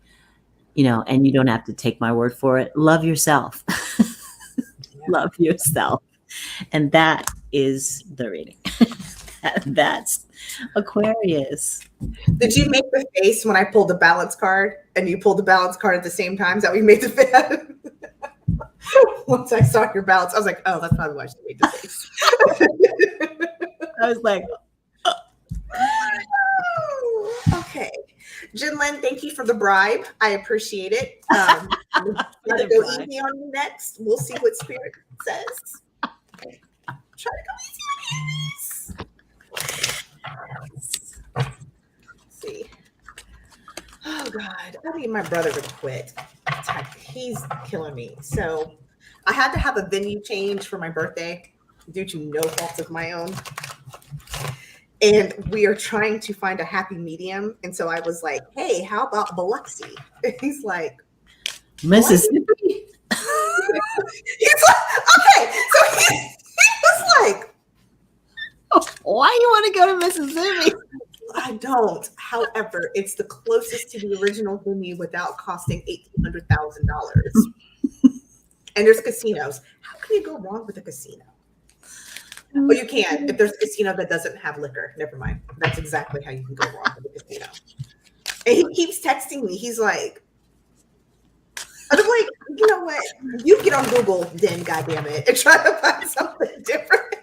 Speaker 2: and you don't have to take my word for it, love yourself. Love yourself. And that is the reading. That's Aquarius.
Speaker 1: Did you make the face when I pulled the balance card and you pulled the balance card at the same time that we made the face? Once I saw your balance, I was like, oh, that's probably why she made the face.
Speaker 2: I was like,
Speaker 1: okay. Jinlin, thank you for the bribe. I appreciate it. Gotta go easy on you next. We'll see what Spirit says. Try to go easy on Aries. Let's see. Oh God, I need my brother to quit. He's killing me. So I had to have a venue change for my birthday due to no fault of my own. And we are trying to find a happy medium. And so I was like, hey, how about Biloxi? And he's like,
Speaker 2: Mississippi?
Speaker 1: He's like, okay. So he was like,
Speaker 2: why you want to go to Mississippi?
Speaker 1: I don't. However, it's the closest to the original venue without costing $1,800. And there's casinos. How can you go wrong with a casino? Well, you can if there's a casino that doesn't have liquor. Never mind. That's exactly how you can go wrong with a casino. And he keeps texting me. He's like, I'm like, you know what? You get on Google, then goddamn it, and try to find something different.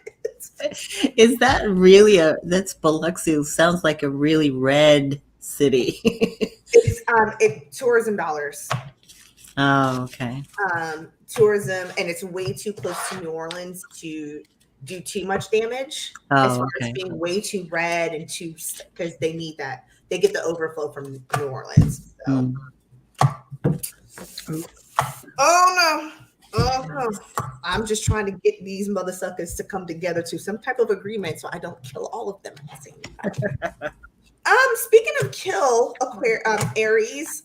Speaker 2: Is that really that's Biloxi? Sounds like a really red city.
Speaker 1: It's tourism dollars.
Speaker 2: Oh, okay.
Speaker 1: Tourism, and it's way too close to New Orleans to do too much damage.
Speaker 2: Oh,
Speaker 1: as far
Speaker 2: okay.
Speaker 1: as being way too red and too, because they need that. They get the overflow from New Orleans. So. Oh no. Uh-huh. I'm just trying to get these mother suckers to come together to some type of agreement so I don't kill all of them at the same time. Speaking of kill Aries,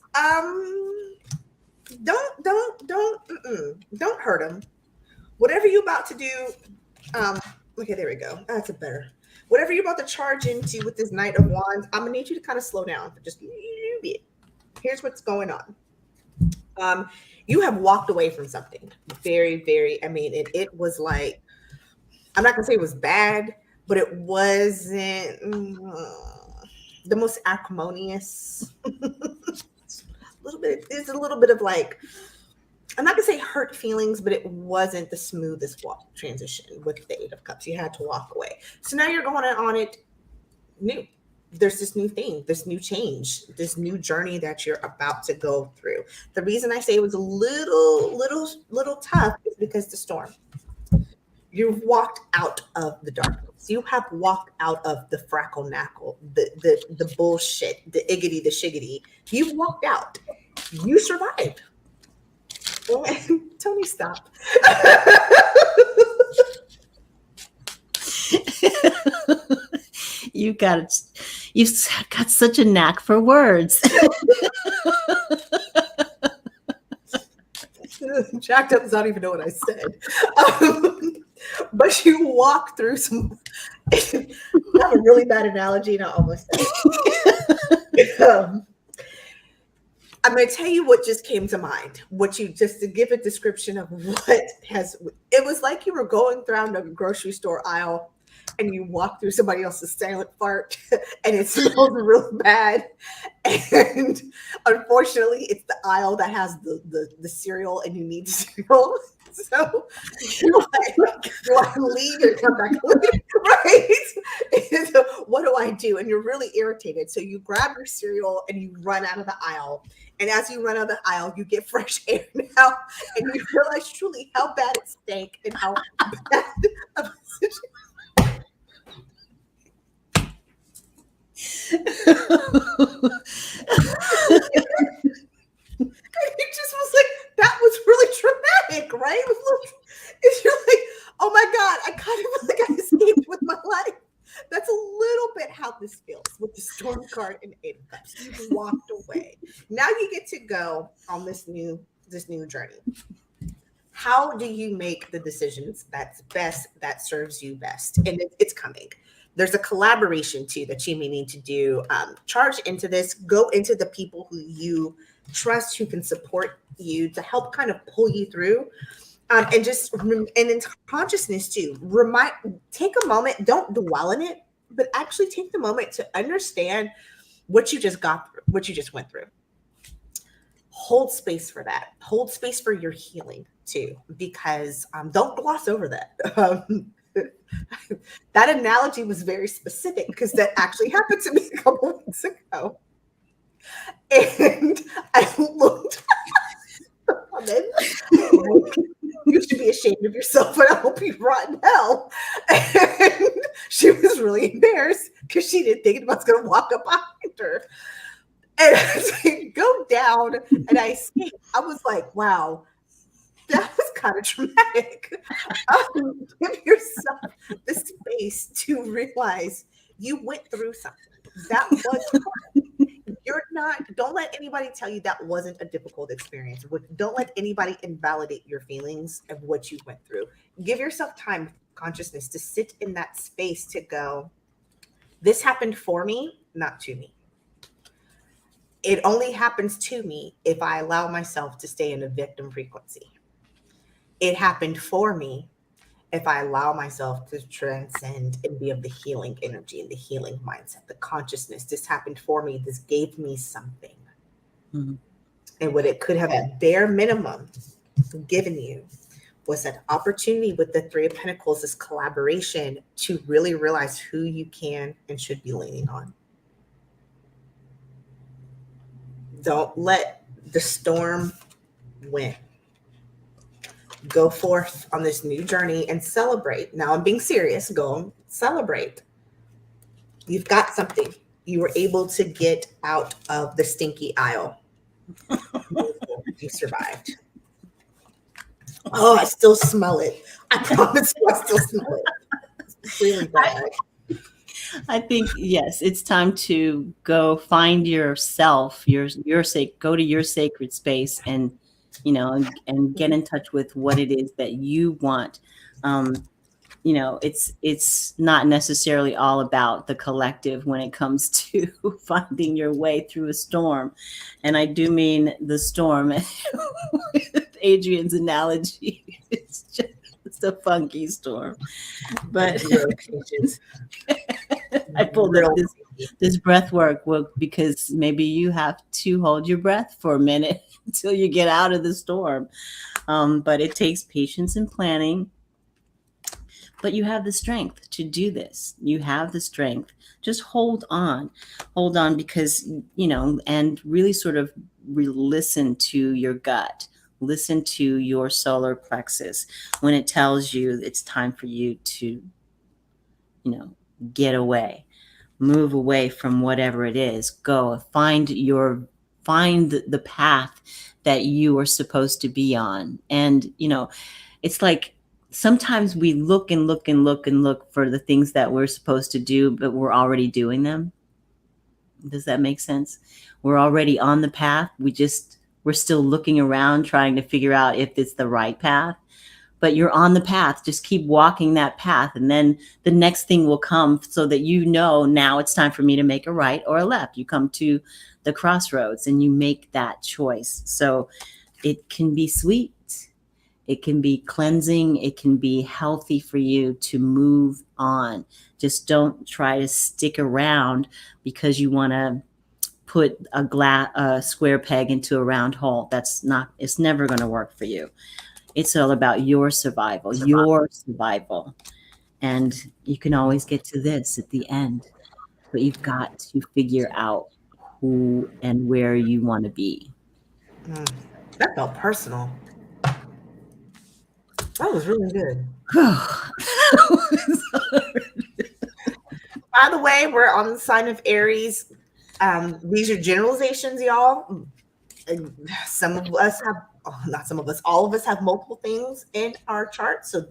Speaker 1: don't hurt them. Whatever you about to do, okay, there we go. That's a better. Whatever you're about to charge into with this Knight of Wands, I'm gonna need you to kind of slow down for just a little bit. Here's what's going on. You have walked away from something very, very. I mean, it was like, I'm not gonna say it was bad, but it wasn't the most acrimonious. It's a little bit of like, I'm not gonna say hurt feelings, but it wasn't the smoothest walk transition with the Eight of Cups. You had to walk away. So now you're going on it new. There's this new thing, this new change, this new journey that you're about to go through. The reason I say it was a little tough is because the storm. You've walked out of the darkness. You have walked out of the frackle knackle, the bullshit, the iggity, the shiggity. You've walked out. You survived. Tony, stop.
Speaker 2: You've got such a knack for words.
Speaker 1: Jacked up does not even know what I said. But you walk through some. I have a really bad analogy, and I almost said. I'm going to tell you what just came to mind. Just to give a description of what has. It was like you were going down the grocery store aisle, and you walk through somebody else's silent fart, and it smells really bad. And unfortunately, it's the aisle that has the cereal, and you need cereal. So do I leave and come back? Right? So what do I do? And you're really irritated. So you grab your cereal and you run out of the aisle. And as you run out of the aisle, you get fresh air now, and you realize truly how bad it stank and how bad of a situation. It just was like, that was really traumatic, right? You're like, oh my God, I kind of feel like I escaped with my life. That's a little bit how this feels with the storm card and Eight of Cups. You walked away. Now you get to go on this new journey. How do you make the decisions that's best, that serves you best? And it's coming. There's a collaboration too that you may need to do. Charge into this. Go into the people who you trust, who can support you to help kind of pull you through. And in consciousness too, take a moment, don't dwell in it, but actually take the moment to understand what you just went through. Hold space for that. Hold space for your healing too, because don't gloss over that. That analogy was very specific because that actually happened to me a couple weeks ago. And I looked you should be ashamed of yourself, and I hope you rot in hell. And she was really embarrassed because she didn't think it was going to walk up behind her. And as I go down and I escape, I was like, wow, that was kind of traumatic. Give yourself the space to realize you went through something. That was hard. Don't let anybody tell you that wasn't a difficult experience. Don't let anybody invalidate your feelings of what you went through. Give yourself time, consciousness to sit in that space to go, this happened for me, not to me. It only happens to me if I allow myself to stay in a victim frequency. It happened for me if I allow myself to transcend and be of the healing energy and the healing mindset, the consciousness. This happened for me. This gave me something. Mm-hmm. And what it could have at bare minimum given you was that opportunity with the Three of Pentacles, this collaboration to really realize who you can and should be leaning on. Don't let the storm win. Go forth on this new journey and celebrate. Now I'm being serious. Go and celebrate. You've got something. You were able to get out of the stinky aisle. You survived. Oh, I still smell it. I promise you, I still smell it. It's really bad.
Speaker 2: I think yes, it's time to go find yourself, your sake, go to your sacred space, and and get in touch with what it is that you want. It's not necessarily all about the collective when it comes to finding your way through a storm, and I do mean the storm with Adrian's analogy. It's a funky storm, but I pulled up this breath work because maybe you have to hold your breath for a minute until you get out of the storm. But it takes patience and planning. But you have the strength to do this. You have the strength. Just hold on because, and really sort of listen to your gut. Listen to your solar plexus when it tells you it's time for you to, get away, move away from whatever it is. Go find the path that you are supposed to be on. And, it's like, sometimes we look and look and look and look for the things that we're supposed to do, but we're already doing them. Does that make sense? We're already on the path. We're still looking around trying to figure out if it's the right path, but you're on the path. Just keep walking that path. And then the next thing will come so that now it's time for me to make a right or a left. You come to the crossroads and you make that choice. So it can be sweet. It can be cleansing. It can be healthy for you to move on. Just don't try to stick around because you want to put a square peg into a round hole. It's never going to work for you. It's all about your survival. And you can always get to this at the end, but you've got to figure out who and where you want to be.
Speaker 1: That felt personal. That was really good. By the way, we're on the sign of Aries. These are generalizations, y'all. Some of us have, not some of us, all of us have multiple things in our chart. So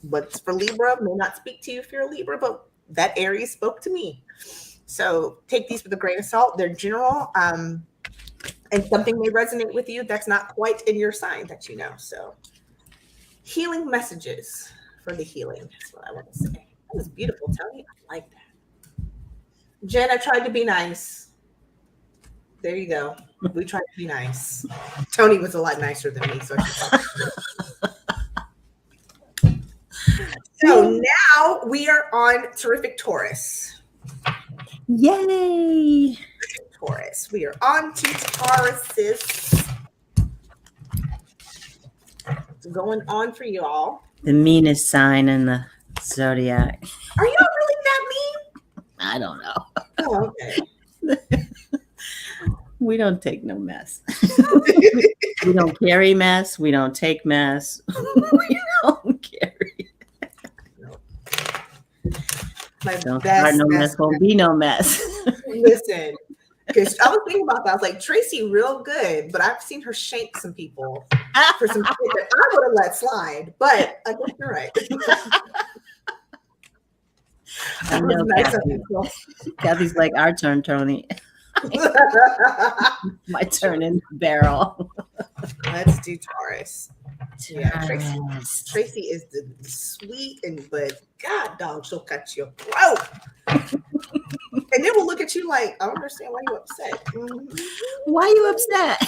Speaker 1: what's for Libra may not speak to you if you're a Libra, but that Aries spoke to me. So take these with a grain of salt. They're general, and something may resonate with you that's not quite in your sign that you know. So healing messages for the healing. That's what I want to say. That was beautiful, Tony. I like that. Jen, I tried to be nice. There you go. We tried to be nice. Tony was a lot nicer than me. So now we are on terrific Taurus.
Speaker 2: Yay!
Speaker 1: Taurus. We are on to Tauruses. What's going on for y'all?
Speaker 2: The meanest sign in the zodiac.
Speaker 1: Are y'all really that mean?
Speaker 2: I don't know.
Speaker 1: Oh, okay.
Speaker 2: We don't take no mess. We don't carry mess. We don't take mess. We don't carry. Don't start no mess. Won't be no mess.
Speaker 1: Listen, because I was thinking about that. I was like, Tracy, real good, but I've seen her shank some people for some shit that I would have let slide. But I guess you're right.
Speaker 2: I know, nice. Kathy's like, our turn, Tony. My turn in the barrel.
Speaker 1: Let's do Taurus. Yeah, Tracy is the sweet but God, dog, she'll cut your throat. And then we'll look at you like, I don't understand why you're upset. Mm-hmm.
Speaker 2: Why are you upset?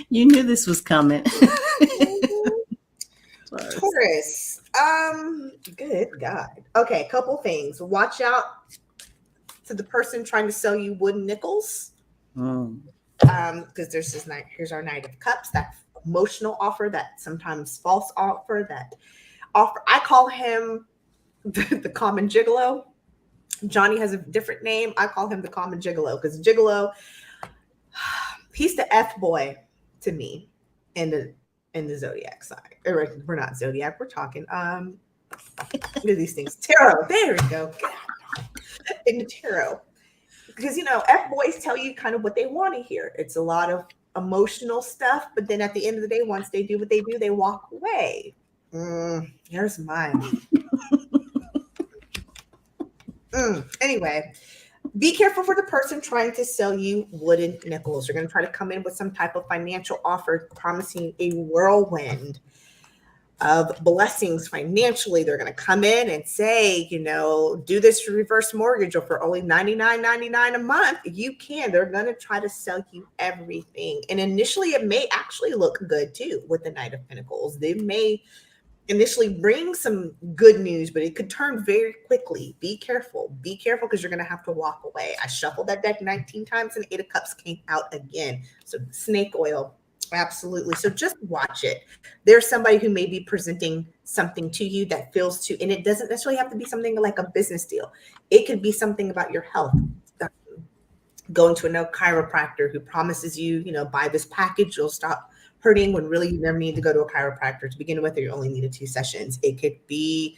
Speaker 2: You knew this was coming.
Speaker 1: Taurus. Good God. Okay, couple things. Watch out to the person trying to sell you wooden nickels. Because there's this night. Here's our Knight of Cups. That emotional offer, that sometimes false offer, I call him the common gigolo. Johnny has a different name. I call him the common gigolo because gigolo, he's the F boy to me in the zodiac side. We're not zodiac. We're talking what are these things? Tarot. There we go. In the tarot, because F boys tell you kind of what they want to hear. It's a lot of emotional stuff, but then at the end of the day, once they do what they do, they walk away. Here's mine. Anyway, be careful for the person trying to sell you wooden nickels. They're going to try to come in with some type of financial offer promising a whirlwind of blessings financially. They're going to come in and say, do this reverse mortgage, or for only $99.99 a month, you can. They're going to try to sell you everything. And initially, it may actually look good too with the Knight of Pentacles. They may initially bring some good news, but it could turn very quickly. Be careful because you're going to have to walk away. I shuffled that deck 19 times and 8 of Cups came out again. So snake oil, absolutely. So just watch it. There's somebody who may be presenting something to you that feels and it doesn't necessarily have to be something like a business deal. It could be something about your health. Going to a chiropractor who promises you, buy this package, you'll stop hurting, when really you never need to go to a chiropractor to begin with, or you only needed 2 sessions. It could be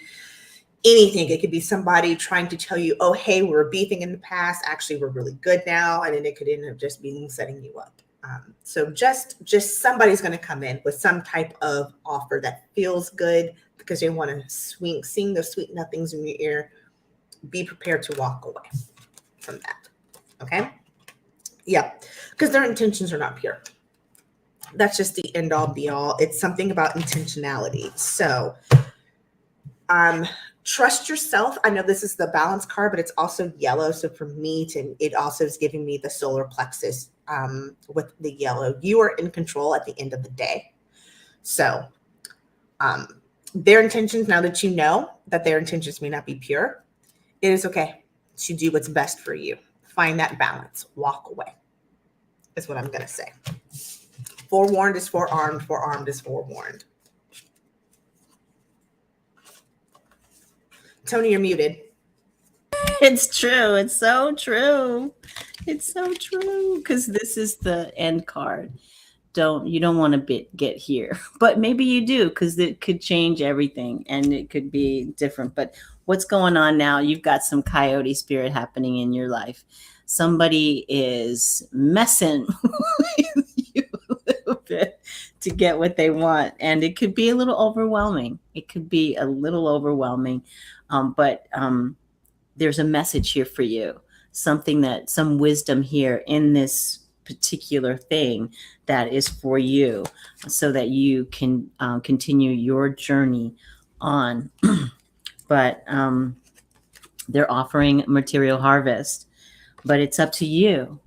Speaker 1: anything. It could be somebody trying to tell you, oh, hey, we were beefing in the past. Actually, we're really good now. And then it could end up just being setting you up. So just somebody's going to come in with some type of offer that feels good because they want to sing those sweet nothings in your ear. Be prepared to walk away from that. Okay? Yeah, because their intentions are not pure. That's just the end all be all. It's something about intentionality. So trust yourself. I know this is the balance card, but it's also yellow. So for me, it also is giving me the solar plexus with the yellow. You are in control at the end of the day. So their intentions, now that you know that their intentions may not be pure, it is okay to do what's best for you. Find that balance. Walk away is what I'm going to say. Forewarned is forearmed. Forearmed is forewarned. Tony, you're muted.
Speaker 2: It's true. It's so true. It's so true. Because this is the end card. You don't want to get here. But maybe you do, because it could change everything and it could be different. But what's going on now? You've got some coyote spirit happening in your life. Somebody is messing with you a little bit to get what they want. And it could be a little overwhelming. But there's a message here for you. Some wisdom here in this particular thing that is for you so that you can continue your journey on. But they're offering material harvest. But it's up to you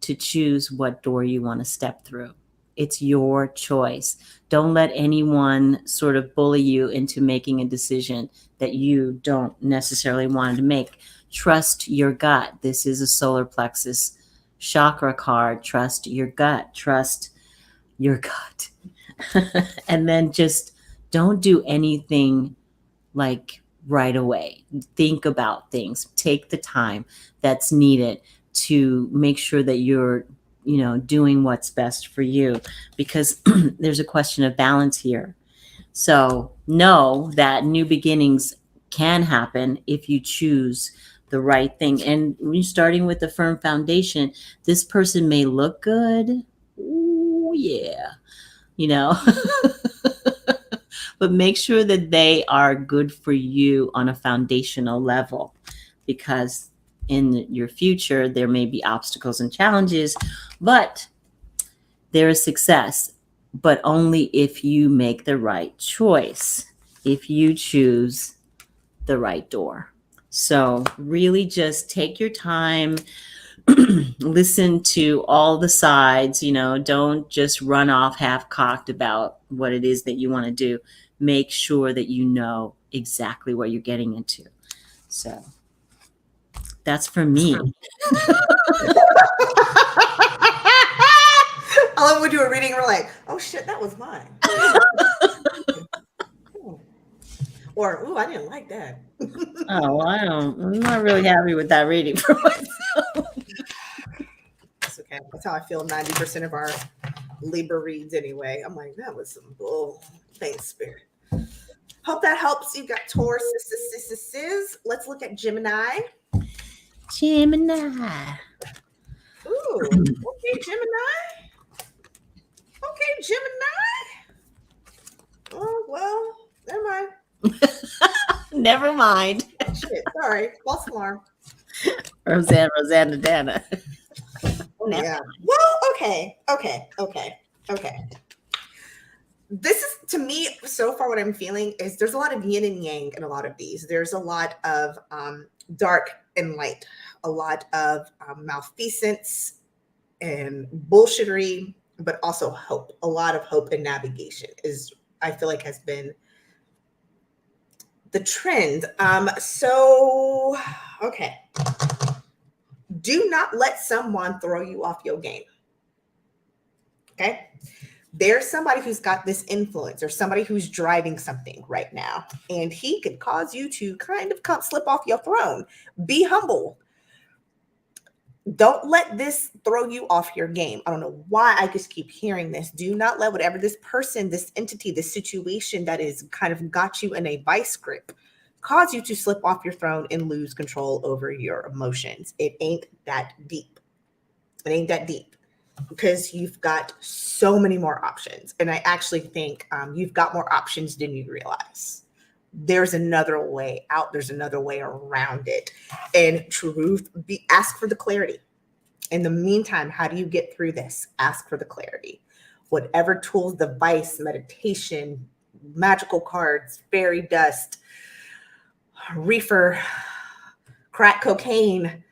Speaker 2: to choose what door you want to step through. It's your choice. Don't let anyone sort of bully you into making a decision that you don't necessarily want to make. Trust your gut. This is a solar plexus chakra card. Trust your gut. Trust your gut. And then just don't do anything like right away. Think about things. Take the time that's needed to make sure that you're, doing what's best for you, because there's a question of balance here. So know that new beginnings can happen if you choose the right thing. And when you're starting with a firm foundation, this person may look good. Ooh, yeah. But make sure that they are good for you on a foundational level, because in your future, there may be obstacles and challenges, but there is success, but only if you make the right choice, if you choose the right door. So really just take your time, listen to all the sides, don't just run off half-cocked about what it is that you want to do. Make sure that you know exactly what you're getting into. So that's for me.
Speaker 1: I love when you were reading, we're like, oh shit, that was mine. Or, ooh, I didn't like that.
Speaker 2: I'm not really happy with that reading for myself.
Speaker 1: That's okay. That's how I feel 90% of our Libra reads anyway. I'm like, that was some bull. Thanks, Spirit. Hope that helps. You got Taurus. Let's look at Gemini.
Speaker 2: Gemini.
Speaker 1: Ooh, okay, Gemini. Gemini. Oh, well, never mind.
Speaker 2: Never mind.
Speaker 1: Shit, sorry. False alarm.
Speaker 2: Rosanna, Dana.
Speaker 1: Oh, yeah. Well, okay. This is, to me, so far what I'm feeling is there's a lot of yin and yang in a lot of these. There's a lot of dark and light, a lot of malfeasance and bullshittery, but also hope. A lot of hope and navigation is, I feel like, has been the trend. So, okay. Do not let someone throw you off your game. Okay. There's somebody who's got this influence or somebody who's driving something right now, and he could cause you to kind of slip off your throne. Be humble. Don't let this throw you off your game. I don't know why I just keep hearing this. Do not let whatever this person, this entity, this situation that is kind of got you in a vice grip cause you to slip off your throne and lose control over your emotions. It ain't that deep. It ain't that deep. Because you've got so many more options. And I actually think you've got more options than you realize. There's another way out. There's another way around it. And truth, ask for the clarity. In the meantime, how do you get through this? Ask for the clarity. Whatever tools, device, meditation, magical cards, fairy dust, reefer, crack cocaine,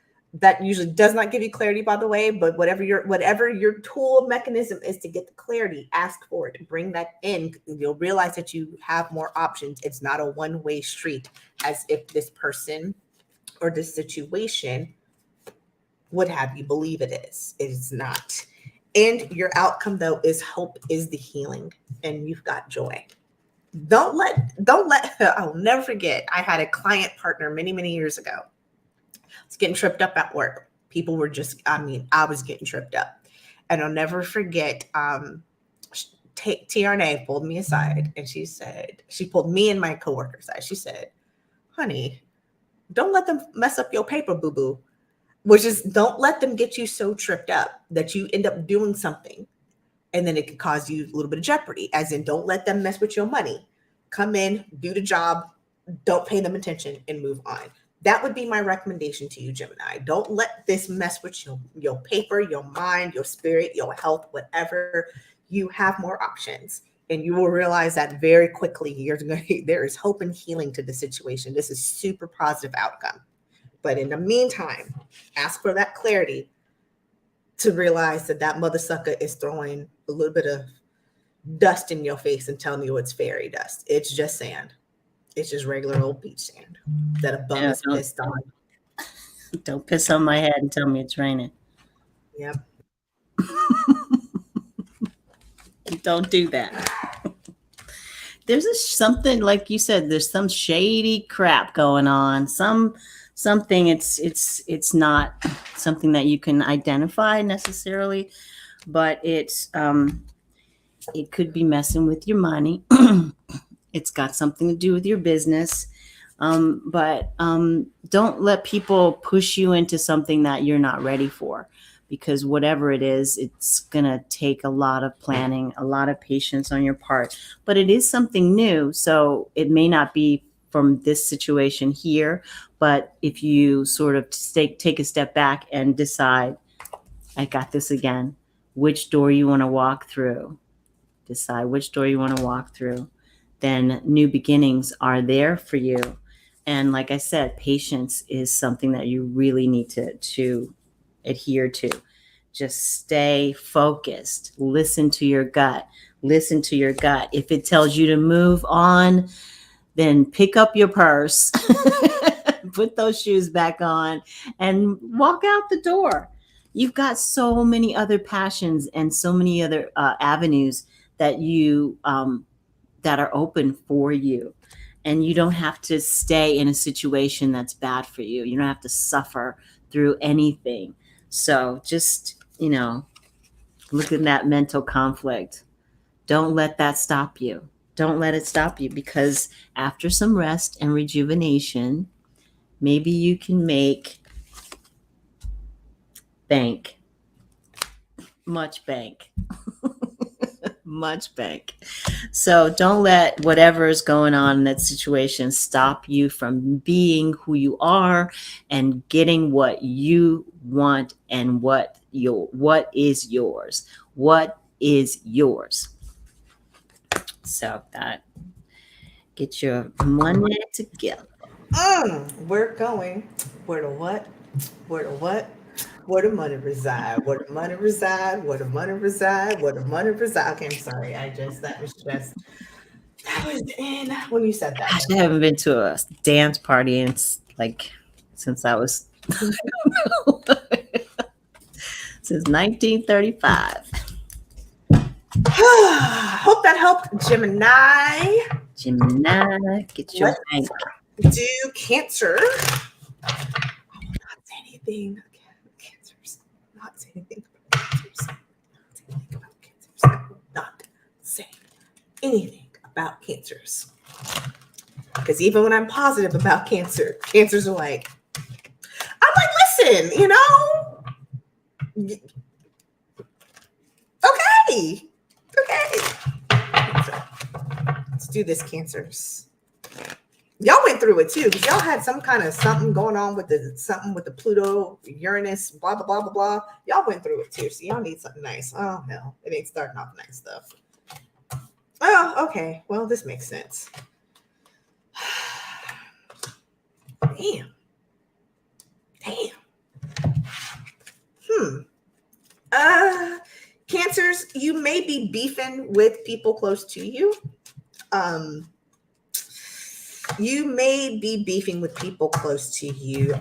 Speaker 1: that usually does not give you clarity, by the way, but whatever your tool mechanism is to get the clarity, ask for it, bring that in. You'll realize that you have more options. It's not a one-way street as if this person or this situation would have you believe it is. It is not. And your outcome, though, is hope, is the healing, and you've got joy. Don't let, I'll never forget, I had a client partner many, many years ago. It's getting tripped up at work. People were just, I was getting tripped up. And I'll never forget, TRNA pulled me aside and she pulled me and my coworker aside. She said, honey, don't let them mess up your paper, boo-boo. Which is, don't let them get you so tripped up that you end up doing something and then it could cause you a little bit of jeopardy. As in, don't let them mess with your money. Come in, do the job, don't pay them attention, and move on. That would be my recommendation to you, Gemini. Don't let this mess with your paper, your mind, your spirit, your health, whatever. You have more options. And you will realize that very quickly. There is hope and healing to the situation. This is super positive outcome. But in the meantime, ask for that clarity to realize that mother sucker is throwing a little bit of dust in your face and telling you it's fairy dust. It's just sand. It's just regular old beach sand that a bum is pissed on.
Speaker 2: Don't piss on my head and tell me it's raining.
Speaker 1: Yep.
Speaker 2: Don't do that. There's something, like you said, there's some shady crap going on. Something it's not something that you can identify necessarily, but it could be messing with your money. It's got something to do with your business. But don't let people push you into something that you're not ready for, because whatever it is, it's going to take a lot of planning, a lot of patience on your part. But it is something new, so it may not be from this situation here. But if you sort of take a step back and decide, I got this again, which door you want to walk through, decide which door you want to walk through, then new beginnings are there for you. And like I said, patience is something that you really need to adhere to. Just stay focused. Listen to your gut. Listen to your gut. If it tells you to move on, then pick up your purse, put those shoes back on, and walk out the door. You've got so many other passions and so many other avenues that that are open for you. And you don't have to stay in a situation that's bad for you. You don't have to suffer through anything. So just, look at that mental conflict. Don't let that stop you. Don't let it stop you, because after some rest and rejuvenation, maybe you can make bank. Much bank. much bank. So don't let whatever is going on in that situation stop you from being who you are and getting what you want and what is yours. What is yours? So that get your money together.
Speaker 1: We're going. Where to what? Where to what? Where the money reside? Where the money reside? Where the money reside? Where the money reside? Okay, I'm sorry. That was in when you said that.
Speaker 2: Gosh, I haven't been to a dance party like since I was since 1935.
Speaker 1: Hope that helped, Gemini.
Speaker 2: Gemini, get your bank.
Speaker 1: Do Cancer. I will not say anything again. Cancers. Not say anything about Cancers. Not say anything about Cancers. Because even when I'm positive about Cancer, Cancers are like, I'm like, listen, okay. Let's do this, Cancers. Y'all went through it too, because y'all had some kind of something going on with the Pluto, Uranus, blah, blah, blah, blah, blah. Y'all went through it too, so y'all need something nice. Oh, hell. It ain't starting off nice stuff. Oh, okay. Well, this makes sense. Damn. Cancers, you may be beefing with people close to you. You may be beefing with people close to you,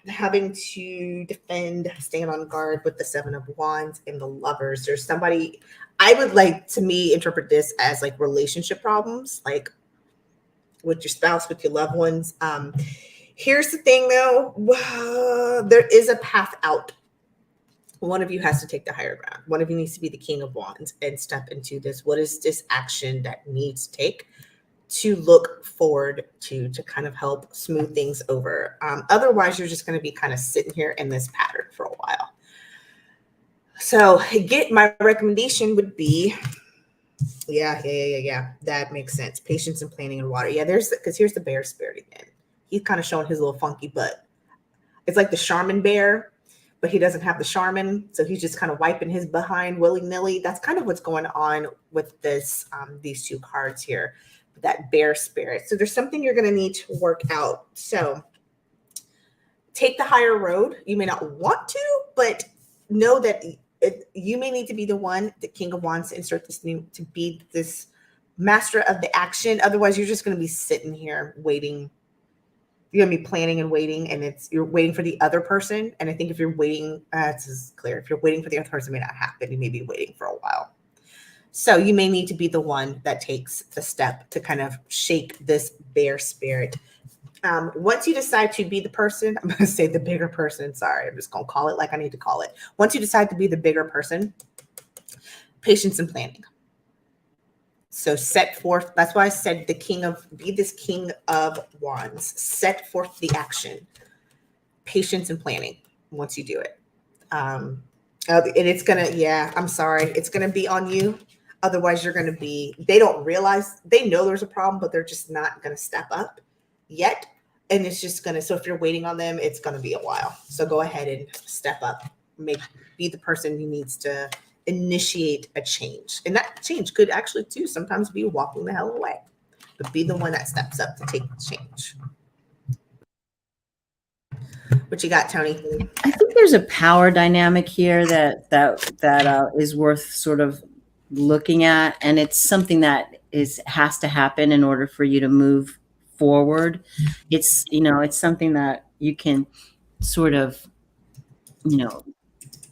Speaker 1: having to defend, stand on guard with the Seven of Wands and the Lovers. There's somebody, I would like to interpret this as like relationship problems, like with your spouse, with your loved ones. Here's the thing though, there is a path out. One of you has to take the higher ground. One of you needs to be the King of Wands and step into this. What is this action that needs to take to look forward to kind of help smooth things over? Otherwise, you're just going to be kind of sitting here in this pattern for a while. So my recommendation would be, yeah. That makes sense. Patience and planning and water. Yeah, because here's the bear spirit again. He's kind of showing his little funky butt. It's like the Charmin bear, but he doesn't have the Charmin. So he's just kind of wiping his behind willy-nilly. That's kind of what's going on with these two cards here. That bear spirit. So there's something you're going to need to work out. So take the higher road. You may not want to, but know that you may need to be the one, the King of Wands, to insert this new, to be this master of the action. Otherwise, you're just going to be sitting here waiting. You're going to be planning and waiting, and you're waiting for the other person. And I think if you're waiting, this is clear. If you're waiting for the other person, it may not happen. You may be waiting for a while. So you may need to be the one that takes the step to kind of shake this bear spirit. Once you decide to be the person, I'm going to say the bigger person. Sorry, I'm just going to call it like I need to call it. Once you decide to be the bigger person, patience and planning. So set forth, that's why I said be this King of Wands. Set forth the action. Patience and planning once you do it. And it's going to, I'm sorry, it's going to be on you. Otherwise, they don't realize, they know there's a problem, but they're just not going to step up yet. And it's just so if you're waiting on them, it's going to be a while. So go ahead and step up. Be the person who needs to initiate a change. And that change could actually too sometimes be walking the hell away. But be the one that steps up to take the change. What you got, Tony?
Speaker 2: I think there's a power dynamic here that is worth sort of looking at, and it's something that has to happen in order for you to move forward. It's something that you can sort of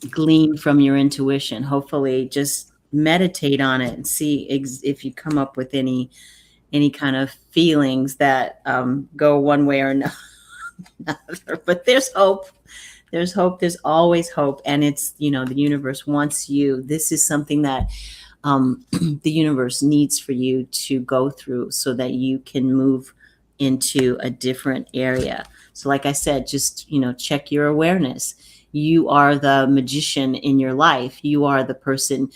Speaker 2: glean from your intuition. Hopefully just meditate on it and see if you come up with any kind of feelings that go one way or another. But there's hope. There's always hope. And it's, the universe wants you. This is something that the universe needs for you to go through so that you can move into a different area. So like I said, just, check your awareness. You are the magician in your life. You are the person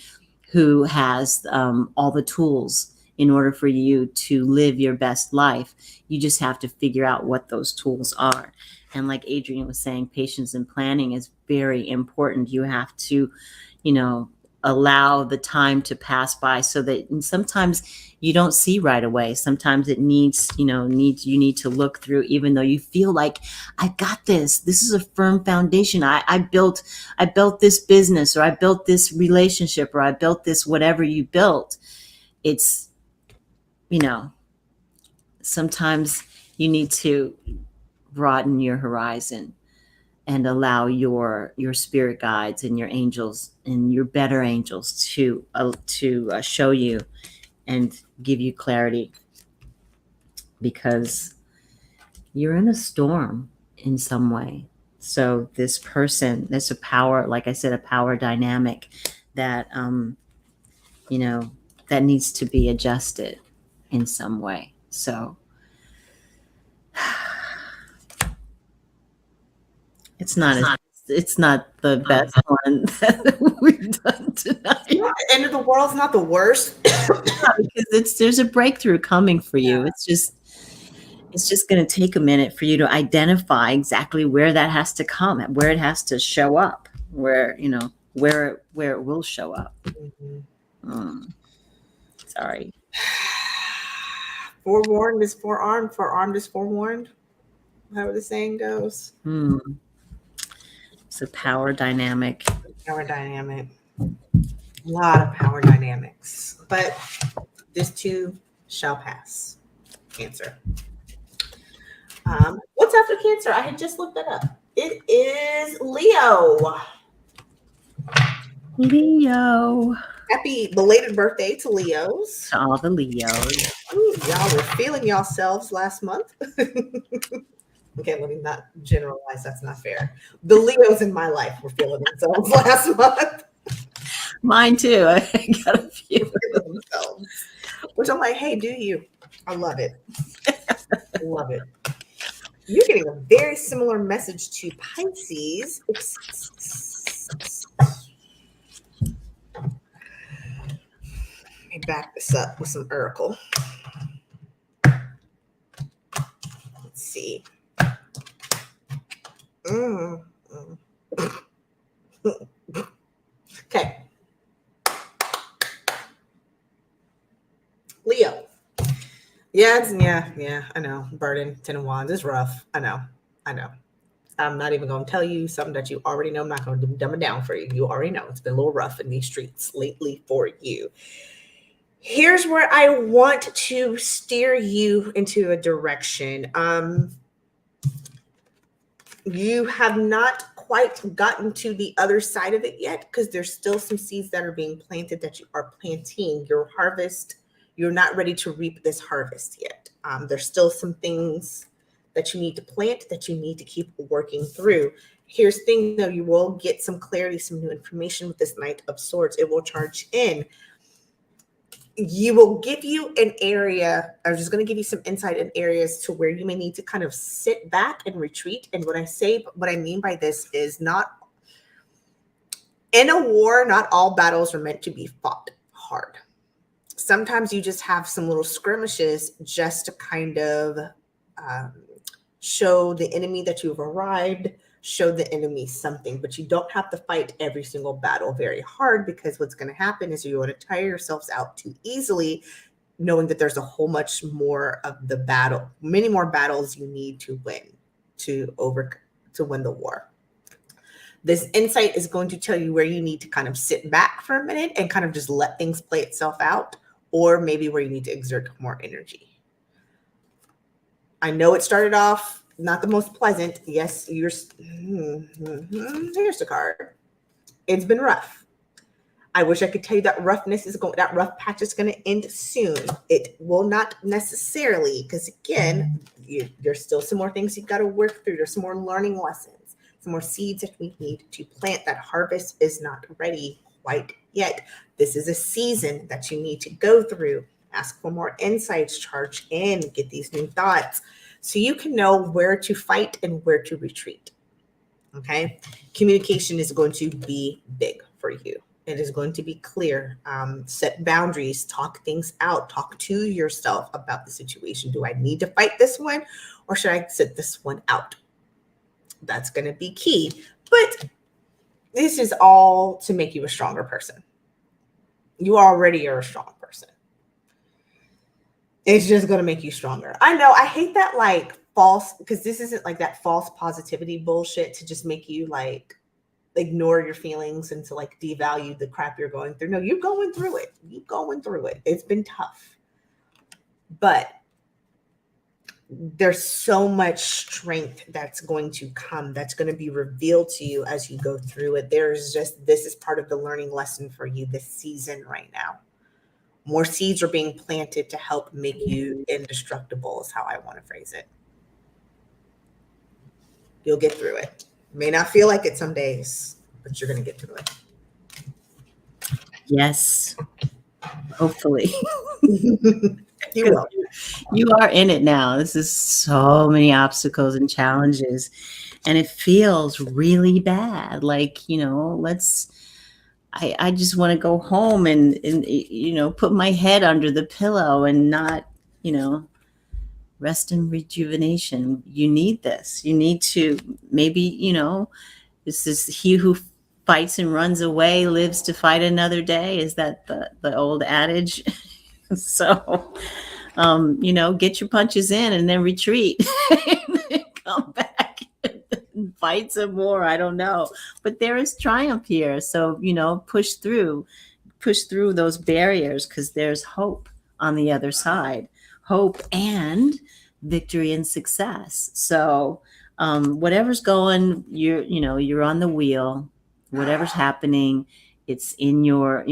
Speaker 2: who has all the tools in order for you to live your best life. You just have to figure out what those tools are. And like Adrian was saying, patience and planning is very important. You have to, allow the time to pass by, so that sometimes you don't see right away. Sometimes it needs you need to look through, even though you feel like, I got this. This is a firm foundation. I built this business, or I built this relationship, or I built this, whatever you built. It's, sometimes you need to broaden your horizon and allow your spirit guides and your angels and your better angels to show you and give you clarity, because you're in a storm in some way. So this person, there's a power, like I said, a power dynamic that that needs to be adjusted in some way. So it's not the best one that we've done tonight.
Speaker 1: The end of the world's not the worst.
Speaker 2: Because there's a breakthrough coming for you. Yeah. It's just going to take a minute for you to identify exactly where that has to come, where it has to show up, where it will show up. Mm-hmm. Sorry.
Speaker 1: Forewarned is forearmed. Forearmed is forewarned. However the saying goes.
Speaker 2: It's a power dynamic.
Speaker 1: Power dynamic. A lot of power dynamics. But this too shall pass. Cancer. What's after Cancer? I had just looked that up. It is Leo.
Speaker 2: Leo.
Speaker 1: Happy belated birthday to Leos.
Speaker 2: To all the Leos.
Speaker 1: Ooh, y'all were feeling yourselves last month. Okay, let me not generalize. That's not fair. The Leos in my life were feeling themselves last month.
Speaker 2: Mine too. I got a few.
Speaker 1: Themselves. Which I'm like, hey, do you? I love it. I love it. You're getting a very similar message to Pisces. Let me back this up with some oracle. Let's see. Okay. Leo. Yeah, I know. Burden, 10 of Wands is rough. I know. I'm not even going to tell you something that you already know. I'm not going to dumb it down for you. You already know it's been a little rough in these streets lately for you. Here's where I want to steer you into a direction. You have not quite gotten to the other side of it yet, because there's still some seeds that are being planted that you are planting. Your harvest, you're not ready to reap this harvest yet. There's still some things that you need to plant, that you need to keep working through. Here's the thing though, you will get some clarity, some new information with this Knight of Swords. It will charge in. You will give you an area, I'm just going to give you some insight in areas to where you may need to kind of sit back and retreat. And what I mean by this is, not in a war, not all battles are meant to be fought hard. Sometimes you just have some little skirmishes just to kind of show the enemy that you've arrived, show the enemy something, but you don't have to fight every single battle very hard, because what's going to happen is you're going to tire yourselves out too easily, knowing that there's a whole much more of the battle, many more battles you need to win to win the war. This insight is going to tell you where you need to kind of sit back for a minute and kind of just let things play itself out, or maybe where you need to exert more energy. I know it started off not the most pleasant. Yes, here's the card. It's been rough. I wish I could tell you that that rough patch is going to end soon. It will not necessarily, because again, there's still some more things you've got to work through. There's some more learning lessons, some more seeds that we need to plant. That harvest is not ready quite yet. This is a season that you need to go through. Ask for more insights, charge in, get these new thoughts, so you can know where to fight and where to retreat. Okay. Communication is going to be big for you. It is going to be clear. Set boundaries, talk things out, talk to yourself about the situation. Do I need to fight this one, or should I sit this one out? That's going to be key. But this is all to make you a stronger person. You already are a strong person. It's just going to make you stronger. I know. I hate that like false, because this isn't like that false positivity bullshit to just make you like ignore your feelings and to like devalue the crap you're going through. No, you're going through it. You're going through it. It's been tough. But there's so much strength that's going to come, that's going to be revealed to you as you go through it. This is part of the learning lesson for you this season right now. More seeds are being planted to help make you indestructible, is how I want to phrase it. You'll get through it. May not feel like it some days, but you're going to get through it.
Speaker 2: Yes. Hopefully.
Speaker 1: You will.
Speaker 2: You are in it now. This is so many obstacles and challenges, and it feels really bad. Like, I just want to go home and put my head under the pillow and not, rest and rejuvenation. You need this. You need to maybe, this is he who fights and runs away lives to fight another day. Is that the old adage? So, get your punches in and then retreat. Come back and fight some more. I don't know. But there is triumph here. So, push through those barriers, because there's hope on the other side. Hope and victory and success. So whatever's going, you're on the wheel. Whatever's happening, it's in your,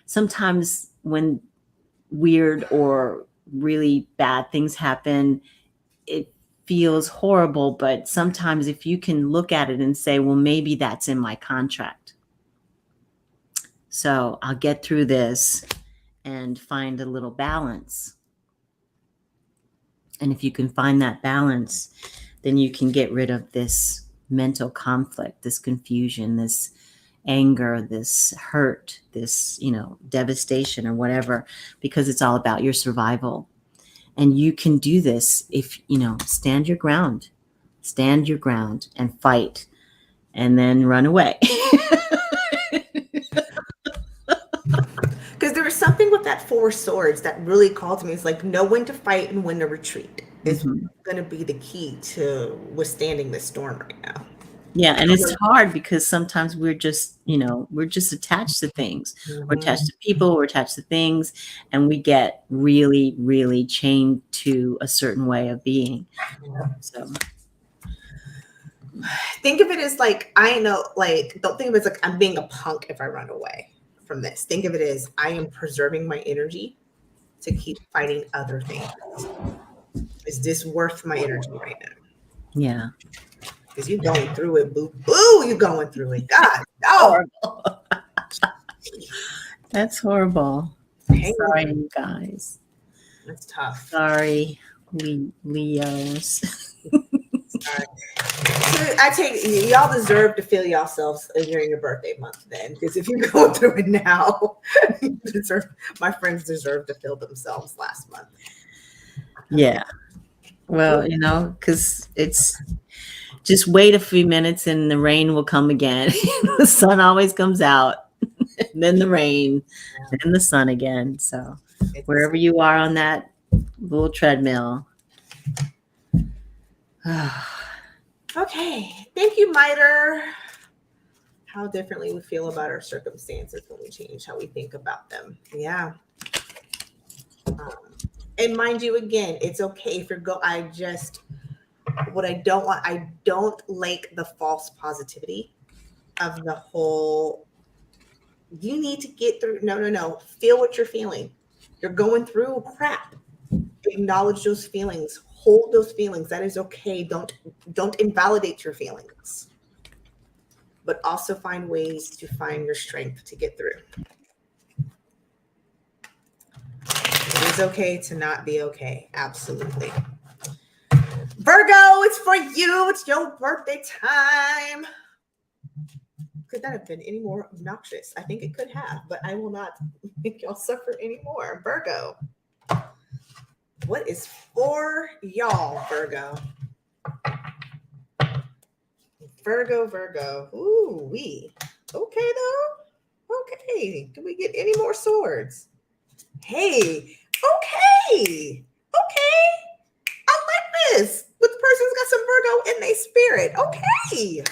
Speaker 2: sometimes when weird or really bad things happen, it feels horrible. But sometimes if you can look at it and say, well, maybe that's in my contract. So I'll get through this and find a little balance. And if you can find that balance, then you can get rid of this mental conflict, this confusion, this anger, this hurt, this, devastation or whatever, because it's all about your survival. And you can do this if, stand your ground and fight, and then run away.
Speaker 1: Because there was something with that Four Swords that really called to me. It's like, know when to fight and when to retreat is going to be the key to withstanding this storm right now.
Speaker 2: Yeah, and it's hard because sometimes we're just attached to things. We're attached to people, we're attached to things, and we get really, really chained to a certain way of being. So
Speaker 1: think of it as like, don't think of it as like I'm being a punk if I run away from this. Think of it as I am preserving my energy to keep fighting other things. Is this worth my energy right now?
Speaker 2: Yeah.
Speaker 1: Because you're going through it, boo. Boo, you're going through it. God, no.
Speaker 2: That's horrible. Sorry, you guys.
Speaker 1: That's tough.
Speaker 2: Sorry, Leos.
Speaker 1: Sorry. So I take y'all deserve to feel yourselves during your birthday month then. Because if you're going through it now, my friends deserve to feel themselves last month.
Speaker 2: Yeah. Well, because it's just wait a few minutes and the rain will come again. The sun always comes out, and then the rain, then the sun again. So wherever you are on that little treadmill.
Speaker 1: Okay. Thank you, Miter. How differently we feel about our circumstances when we change how we think about them. Yeah. And mind you, again, it's okay if you're I don't like the false positivity of the whole, you need to get through. No. Feel what you're feeling. You're going through crap. Acknowledge those feelings. Hold those feelings. That is okay. Don't invalidate your feelings. But also find ways to find your strength to get through. It is okay to not be okay. Absolutely. Virgo, it's for you. It's your birthday time. Could that have been any more obnoxious? I think it could have, but I will not make y'all suffer anymore. Virgo. What is for y'all, Virgo? Virgo. Ooh, wee. Okay, though. Okay. Can we get any more swords? Hey. Okay. I like this. But the person's got some Virgo in their spirit. Okay.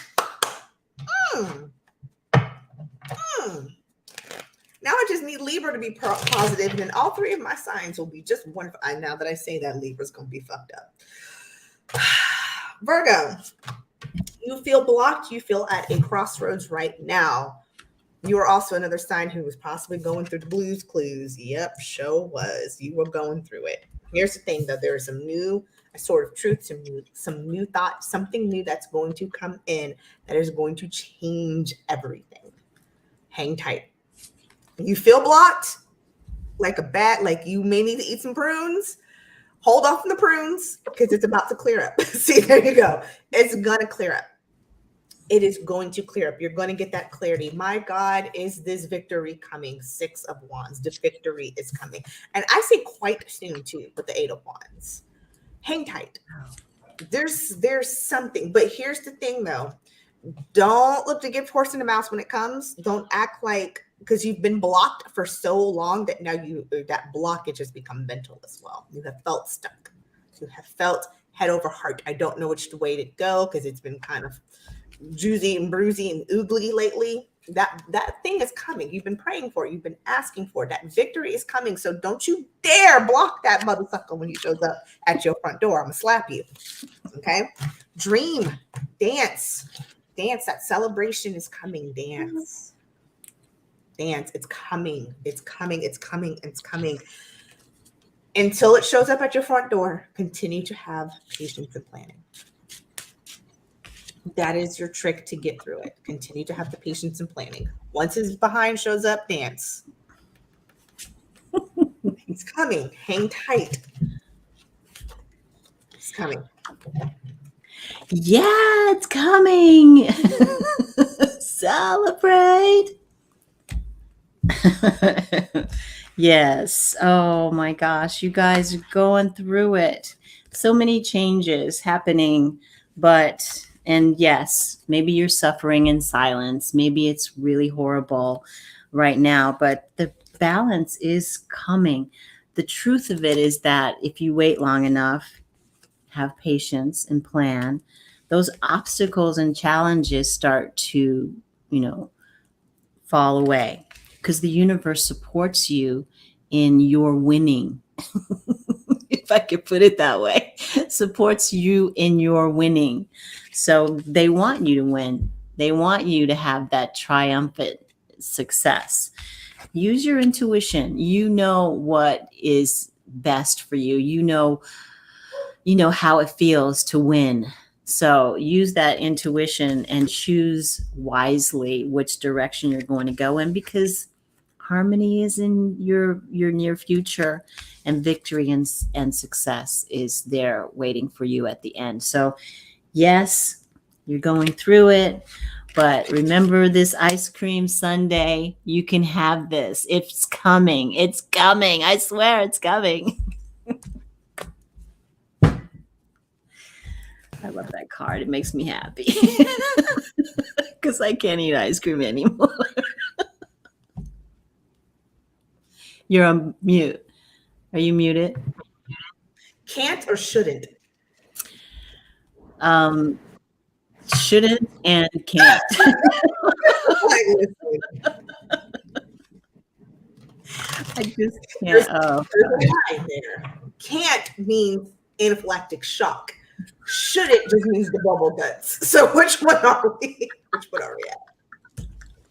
Speaker 1: Now I just need Libra to be positive, and then all three of my signs will be just wonderful. Now that I say that, Libra's going to be fucked up. Virgo, you feel blocked. You feel at a crossroads right now. You are also another sign who was possibly going through the Blues Clues. Yep, sure was. You were going through it. Here's the thing, though. There is a sort of truth, some new thought, something new that's going to come in that is going to change everything. Hang tight. You feel blocked, like you may need to eat some prunes. Hold off on the prunes because it's about to clear up. See, there you go. It's going to clear up. It is going to clear up. You're going to get that clarity. My God, is this victory coming? 6 of Wands. The victory is coming. And I say quite soon, too, with the 8 of Wands. Hang tight. There's something. But here's the thing, though. Don't look to give horse in the mouth when it comes. Don't act like, because you've been blocked for so long that now that blockage has become mental as well. You have felt stuck. You have felt head over heart. I don't know which way to go because it's been kind of juicy and bruisey and oogly lately. That thing is coming. You've been praying for it. You've been asking for it. That victory is coming. So don't you dare block that motherfucker when he shows up at your front door. I'm going to slap you. Okay? Dream. Dance. That celebration is coming. Dance. It's coming. Until it shows up at your front door, continue to have patience and planning. That is your trick to get through it. Continue to have the patience and planning. Once his behind shows up, dance. He's coming. Hang tight. He's coming.
Speaker 2: Yeah, it's coming. Celebrate. Yes. Oh my gosh, you guys are going through it. So many changes happening, and yes, maybe you're suffering in silence. Maybe it's really horrible right now, but the balance is coming. The truth of it is that if you wait long enough, have patience and plan, those obstacles and challenges start to, fall away because the universe supports you in your winning. If I could put it that way, supports you in your winning. So they want you to win. They want you to have that triumphant success. Use your intuition. You know what is best for you. You know how it feels to win. So use that intuition and choose wisely which direction you're going to go in, because harmony is in your near future, and victory and success is there waiting for you at the end. So yes, you're going through it, but remember this ice cream sundae. You can have this. It's coming. It's coming. I swear it's coming. I love that card. It makes me happy because I can't eat ice cream anymore. You're on mute. Are you muted?
Speaker 1: Can't or shouldn't?
Speaker 2: Shouldn't and can't. I just can't.
Speaker 1: There's a line there. Can't means anaphylactic shock. Shouldn't just means the bubble guts. So which one are we? At?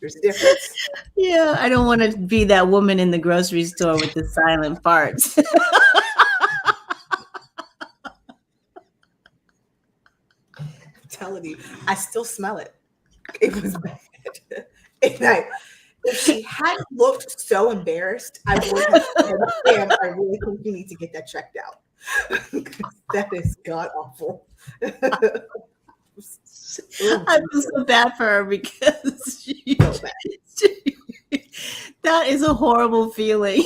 Speaker 1: There's a difference.
Speaker 2: Yeah, I don't want to be that woman in the grocery store with the silent farts.
Speaker 1: I'm telling you, I still smell it. It was bad. If she hadn't looked so embarrassed, I would have said, "Damn, I really think you need to get that checked out." That is god awful. Ooh,
Speaker 2: I feel so bad for her because
Speaker 1: so bad.
Speaker 2: that is a horrible feeling.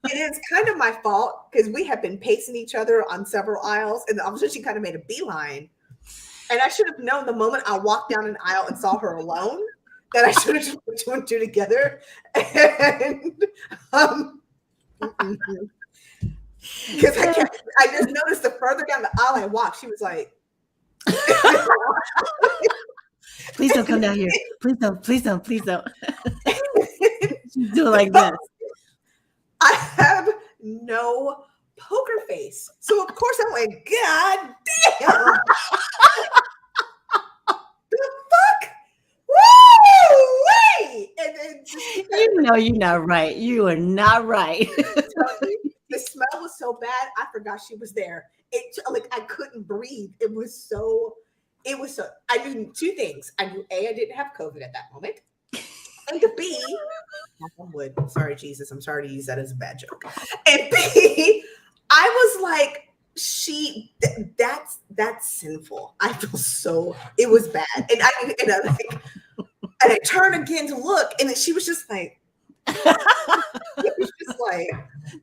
Speaker 1: It is kind of my fault because we have been pacing each other on several aisles, and all of a sudden she kind of made a beeline. And I should have known the moment I walked down an aisle and saw her alone that I should have just put two and two together. And because I just noticed the further down the aisle I walked, she was like,
Speaker 2: please don't come down here. Please don't. Please don't. Please don't. She's doing like this.
Speaker 1: I have no poker face. So of course I'm like, God damn. The fuck? Woo! Wait! And then
Speaker 2: You know you're not right. You are not right.
Speaker 1: the smell was so bad, I forgot she was there. It like I couldn't breathe. It was so I knew two things. I knew A, I didn't have COVID at that moment. And B, sorry, Jesus, I'm sorry to use that as a bad joke. And B, I was like, that's sinful. I feel so, it was bad. And I turned again to look, and she was just like, it was just like,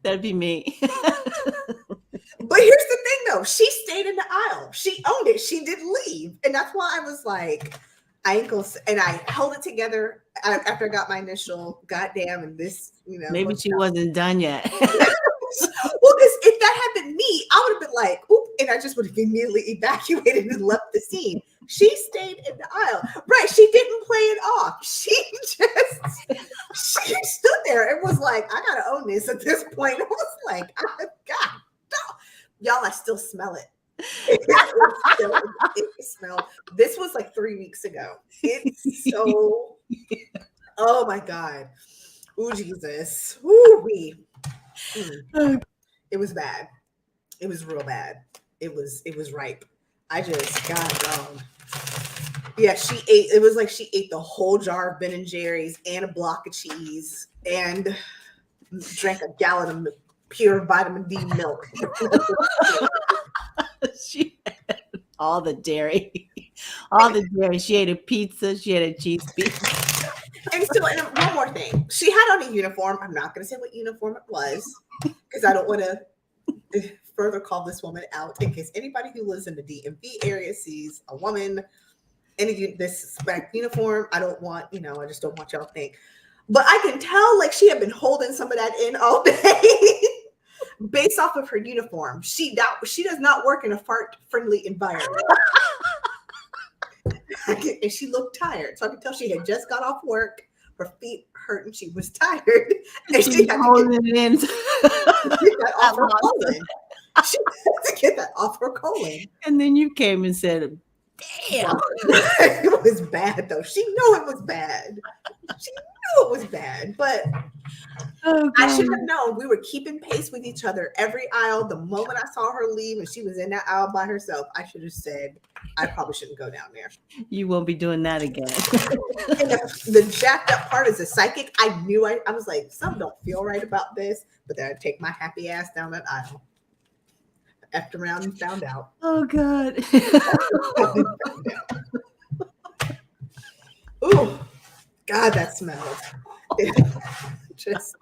Speaker 2: that'd be me.
Speaker 1: But here's the thing, though. She stayed in the aisle. She owned it. She didn't leave. And that's why I was like, and I held it together after I got my initial goddamn and this,
Speaker 2: Maybe she wasn't done yet.
Speaker 1: Well, because if that had been me, I would have been like, oop, and I just would have immediately evacuated and left the scene. She stayed in the aisle. Right. She didn't play it off. She stood there and was like, I got to own this at this point. I was like, God, y'all, I still smell it. It smelled. This was like 3 weeks ago. It's so, oh my God. Oh, Jesus. Ooh, it was bad. It was real bad. It was ripe. I just got dog. Yeah, she ate. It was like she ate the whole jar of Ben and Jerry's and a block of cheese and drank a gallon of pure vitamin D milk.
Speaker 2: She had all the dairy. All the dairy. She ate a pizza. She had a cheese pizza.
Speaker 1: And so, and one more thing. She had on a uniform. I'm not going to say what uniform it was because I don't want to further call this woman out in case anybody who lives in the DMV area sees a woman in this uniform. I don't want, I just don't want y'all to think. But I can tell like she had been holding some of that in all day based off of her uniform. She does not work in a fart-friendly environment. And she looked tired. So I could tell she had just got off work. Her feet hurt and she was tired. And she had to get that off her colon. She had to get that off her colon.
Speaker 2: And then you came and said, damn.
Speaker 1: It was bad though. She knew it was bad. She knew it was bad. But I should have known. We were keeping pace with each other every aisle. The moment I saw her leave and she was in that aisle by herself, I should have said, I probably shouldn't go down there.
Speaker 2: You won't be doing that again.
Speaker 1: And the jacked up part is a psychic. I knew I was like, something don't feel right about this, but then I'd take my happy ass down that aisle. Effed around and found out.
Speaker 2: Oh God.
Speaker 1: Ooh, God, that smelled. Just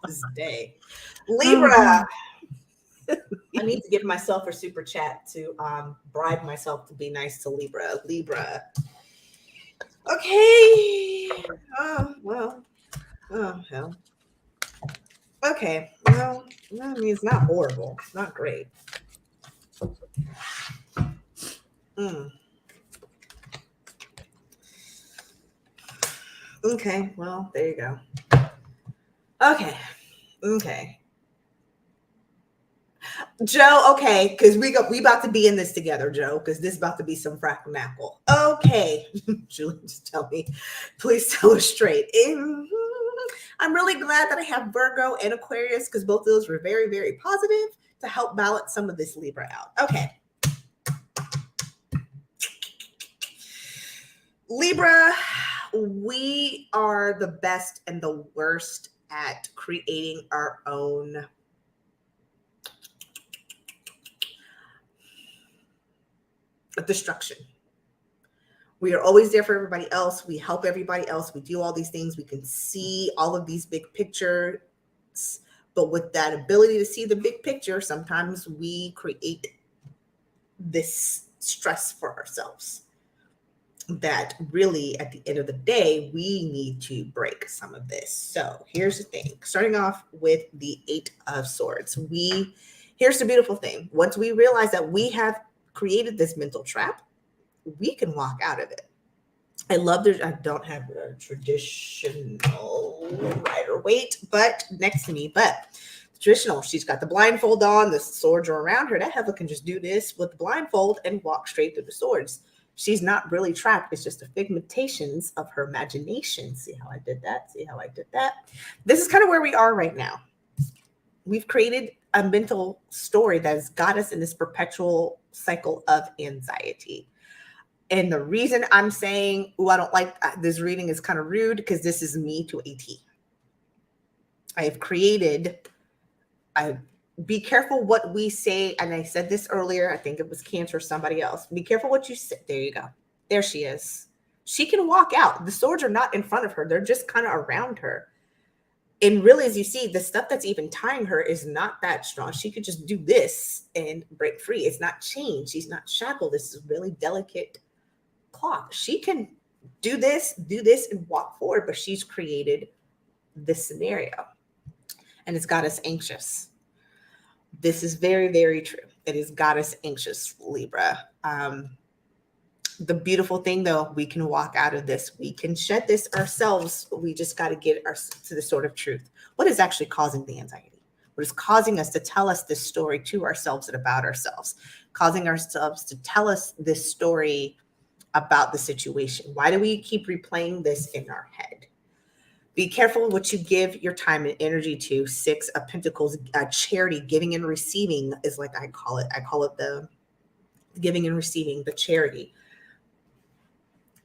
Speaker 1: this day. Libra. I need to give myself a super chat to bribe myself to be nice to Libra. Libra. Okay. Oh, well. Oh, hell. Okay. Well, I mean, it's not horrible. It's not great. Okay. Well, there you go. Okay. Joe, okay, because we about to be in this together, Joe, because this is about to be some frackle. Okay. Julie, just tell me. Please tell her straight. I'm really glad that I have Virgo and Aquarius because both of those were very, very positive to help balance some of this Libra out. Okay. Libra, we are the best and the worst at creating our own destruction. We are always there for everybody else. We help everybody else. We do all these things. We can see all of these big pictures. But with that ability to see the big picture, sometimes we create this stress for ourselves that really at the end of the day, we need to break some of this. So here's the thing, starting off with the 8 of Swords. Here's the beautiful thing. Once we realize that we have created this mental trap, we can walk out of it. I don't have a traditional rider weight, but next to me, but traditional, she's got the blindfold on, the swords are around her. That heifer can just do this with the blindfold and walk straight through the swords. She's not really trapped. It's just the figmentations of her imagination. See how I did that? See how I did that? This is kind of where we are right now. We've created a mental story that has got us in this perpetual cycle of anxiety. And the reason I'm saying, I don't like this reading is kind of rude, because this is me to a T. I have created, be careful what we say. And I said this earlier, I think it was Cancer or somebody else. Be careful what you say. There you go. There she is. She can walk out. The swords are not in front of her. They're just kind of around her. And really, as you see, the stuff that's even tying her is not that strong. She could just do this and break free. It's not chained. She's not shackled. This is really delicate cloth. She can do this, and walk forward, but she's created this scenario. And it's got us anxious. This is very, very true. It has got us anxious, Libra. The beautiful thing, though, we can walk out of this. We can shed this ourselves. We just got to get to the sort of truth. What is actually causing the anxiety? What is causing us to tell us this story to ourselves and about ourselves? Causing ourselves to tell us this story about the situation. Why do we keep replaying this in our head? Be careful what you give your time and energy to. 6 of Pentacles, charity, giving and receiving is like I call it. I call it the giving and receiving, the charity.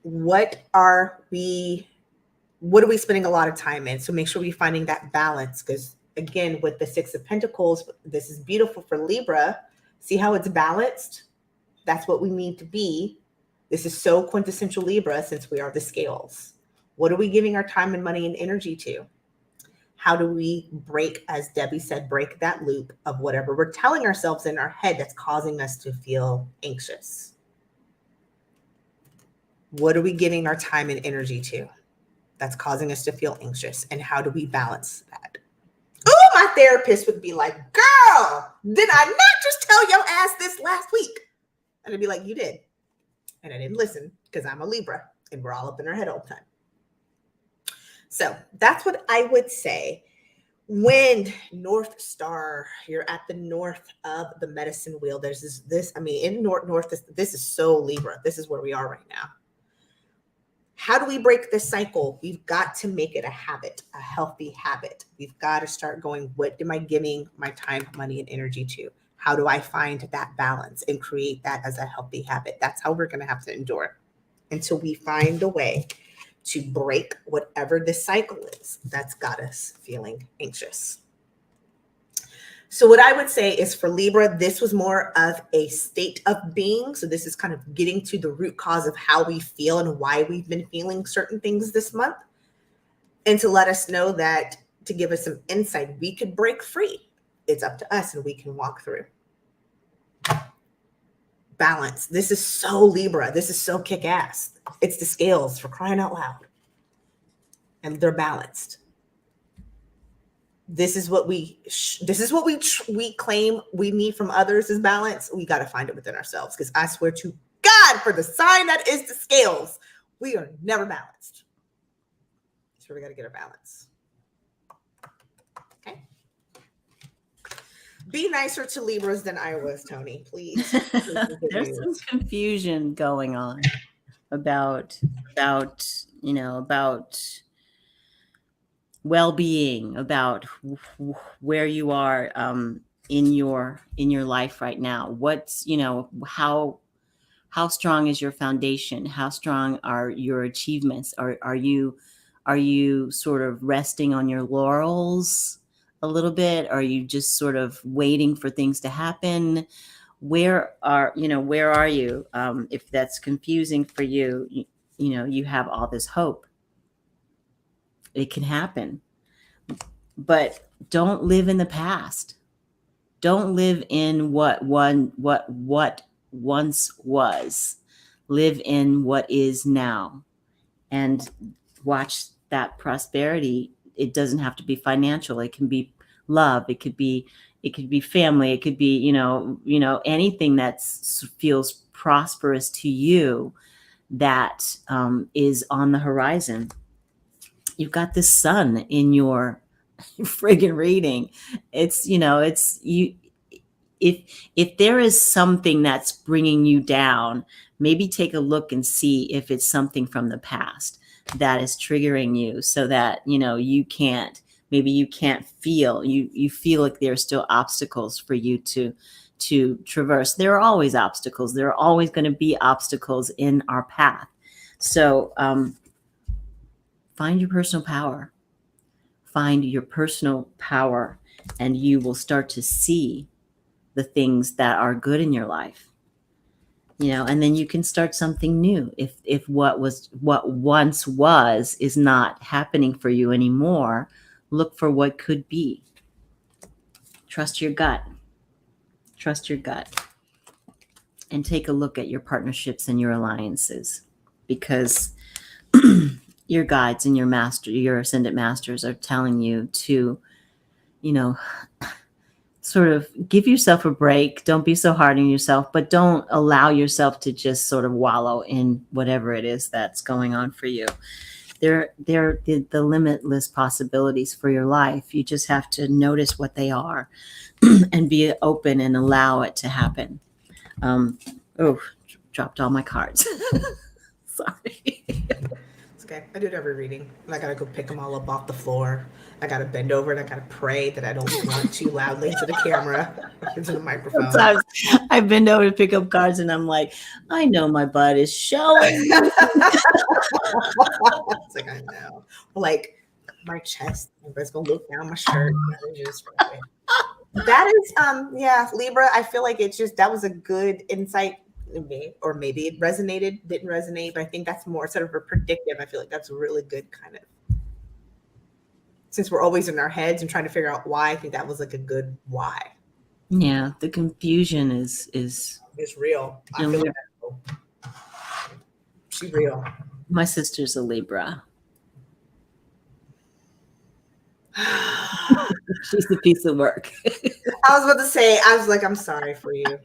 Speaker 1: What are we spending a lot of time in? So make sure we're finding that balance, because again, with the 6 of Pentacles, this is beautiful for Libra. See how it's balanced? That's what we need to be. This is so quintessential Libra, since we are the scales. What are we giving our time and money and energy to? How do we break, as Debbie said, break that loop of whatever we're telling ourselves in our head that's causing us to feel anxious? What are we giving our time and energy to that's causing us to feel anxious? And how do we balance that? Oh, my therapist would be like, girl, did I not just tell your ass this last week? And I'd be like, you did. And I didn't listen, because I'm a Libra and we're all up in our head all the time. So that's what I would say. Wind, North Star, you're at the north of the medicine wheel. There's in north, this is so Libra. This is where we are right now. How do we break this cycle? We've got to make it a habit, a healthy habit. We've got to start going, what am I giving my time, money, and energy to? How do I find that balance and create that as a healthy habit? That's how we're going to have to endure until we find a way to break whatever this cycle is that's got us feeling anxious. So what I would say is, for Libra, this was more of a state of being. So this is kind of getting to the root cause of how we feel and why we've been feeling certain things this month. And to let us know that, to give us some insight, we could break free. It's up to us, and we can walk through. Balance. This is so Libra. This is so kick-ass. It's the scales, for crying out loud. And they're balanced. This is what we claim we need from others is balance. We got to find it within ourselves, because I swear to God, for the sign that is the scales, we are never balanced. So we got to get our balance. Okay. Be nicer to Libras than I was, Tony, please.
Speaker 2: There's some confusion going on about well-being, about where you are in your life right now. What's, how strong is your foundation? How strong are your achievements? Are you sort of resting on your laurels a little bit? Are you just sort of waiting for things to happen? where are you? If that's confusing for you, you have all this hope. It can happen, but don't live in the past. Don't live in what once was. Live in what is now, and watch that prosperity. It doesn't have to be financial. It can be love. It could be family. It could be anything that feels prosperous to you, that is on the horizon. You've got this sun in your friggin' reading. It's you. If there is something that's bringing you down, maybe take a look and see if it's something from the past that is triggering you, so that you can't feel, you feel like there are still obstacles for you to traverse. There are always obstacles. There are always going to be obstacles in our path. So find your personal power. Find your personal power, and you will start to see the things that are good in your life. And then you can start something new. If what once was is not happening for you anymore, look for what could be. Trust your gut. Trust your gut. And take a look at your partnerships and your alliances, because your guides and your ascendant masters are telling you to, sort of give yourself a break. Don't be so hard on yourself, but don't allow yourself to just sort of wallow in whatever it is that's going on for you. They're the limitless possibilities for your life. You just have to notice what they are and be open and allow it to happen. Dropped all my cards. Sorry.
Speaker 1: It's okay. I do it every reading. And I got to go pick them all up off the floor. I got to bend over and I got to pray that I don't run too loudly into the camera, into the microphone.
Speaker 2: Sometimes I bend over to pick up cards and I'm like, I know my butt is showing.
Speaker 1: It's like, I know. Like my chest, everybody's going to look down my shirt. That is, Libra. I feel like that was a good insight. Or maybe it didn't resonate, but I think that's more sort of a predictive. I feel like that's a really good kind of, since we're always in our heads and trying to figure out why. I think that was like a good why.
Speaker 2: Yeah, the confusion is
Speaker 1: it's real. I feel like she's real.
Speaker 2: My sister's a Libra. She's a piece of work.
Speaker 1: I was about to say, I'm sorry for you.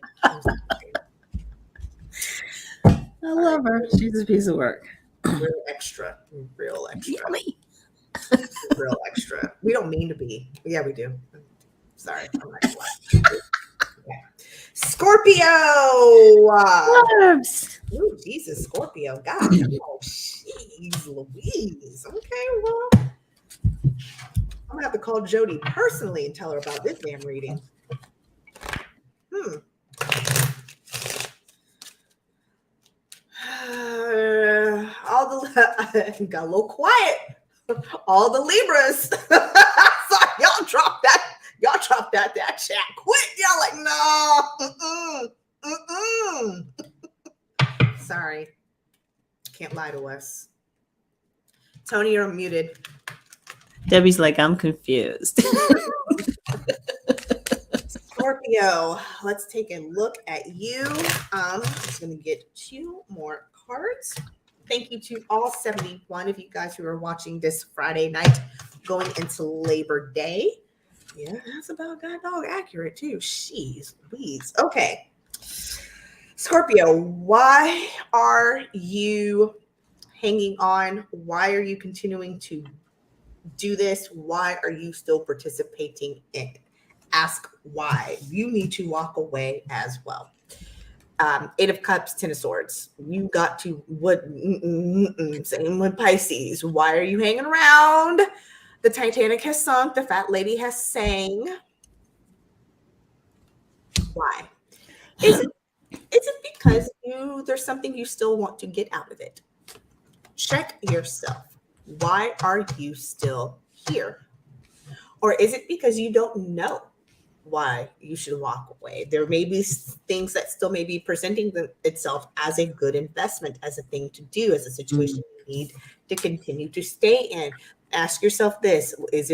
Speaker 2: I love her. She's a piece of work.
Speaker 1: Real extra. Really? Real extra. We don't mean to be. Yeah, we do. Sorry. I'm not gonna lie. Okay. Scorpio. Ooh, Jesus, Scorpio. God. Oh, jeez, Louise. Okay, well, I'm gonna have to call Jody personally and tell her about this damn reading. Got a little quiet. All the Libras. Sorry, y'all dropped that chat quick. Y'all like, no. Sorry. Can't lie to us. Tony, you're muted.
Speaker 2: Debbie's like, I'm confused.
Speaker 1: Scorpio, let's take a look at you. I'm just going to get 2 more cards. Thank you to all 71 of you guys who are watching this Friday night going into Labor Day. Yeah, that's about that dog accurate too. Jeez, Louise. Okay. Scorpio, why are you hanging on? Why are you continuing to do this? Why are you still participating in it? Ask why. You need to walk away as well. 8 of Cups, 10 of Swords. You got to same with Pisces. Why are you hanging around? The Titanic has sunk. The fat lady has sang. Why? Is it because there's something you still want to get out of it? Check yourself. Why are you still here? Or is it because you don't know why you should walk away. There may be things that still may be presenting itself as a good investment, as a thing to do, as a situation you need to continue to stay in. Ask yourself this: is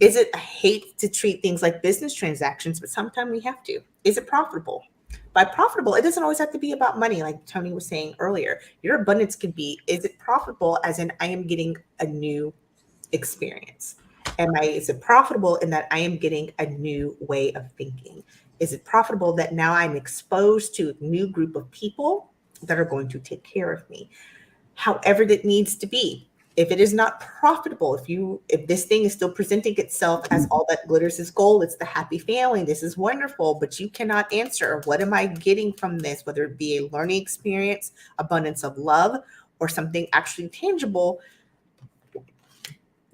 Speaker 1: I hate to treat things like business transactions, but sometimes we have to. Is it profitable? By profitable, it doesn't always have to be about money, like Tony was saying earlier. Your abundance can be, is it profitable as in I am getting a new experience? Is it profitable in that I am getting a new way of thinking? Is it profitable that now I'm exposed to a new group of people that are going to take care of me? However that needs to be. If it is not profitable, if this thing is still presenting itself as all that glitters is gold, it's the happy family, this is wonderful, but you cannot answer, what am I getting from this? Whether it be a learning experience, abundance of love, or something actually tangible,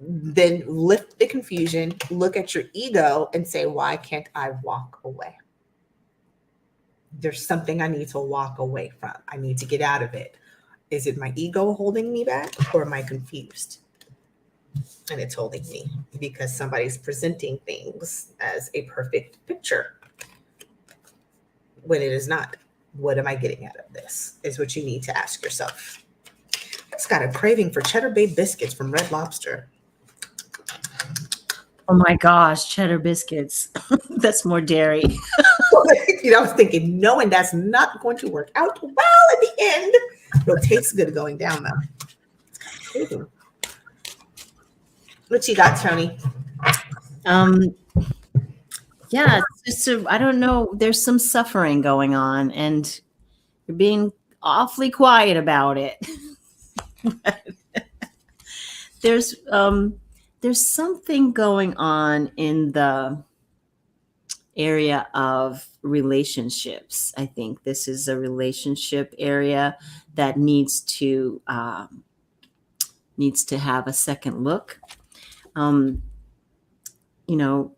Speaker 1: then lift the confusion, look at your ego and say, why can't I walk away? There's something I need to walk away from. I need to get out of it. Is it my ego holding me back, or am I confused? And it's holding me because somebody's presenting things as a perfect picture when it is not. What am I getting out of this is what you need to ask yourself. I just got a craving for Cheddar Bay biscuits from Red Lobster.
Speaker 2: Oh my gosh, cheddar biscuits. That's more dairy.
Speaker 1: I was thinking, knowing that's not going to work out well in the end. It'll taste good going down though. What you got, Tony?
Speaker 2: Yeah, I don't know. There's some suffering going on, and you're being awfully quiet about it. There's something going on in the area of relationships. I think this is a relationship area that needs to have a second look.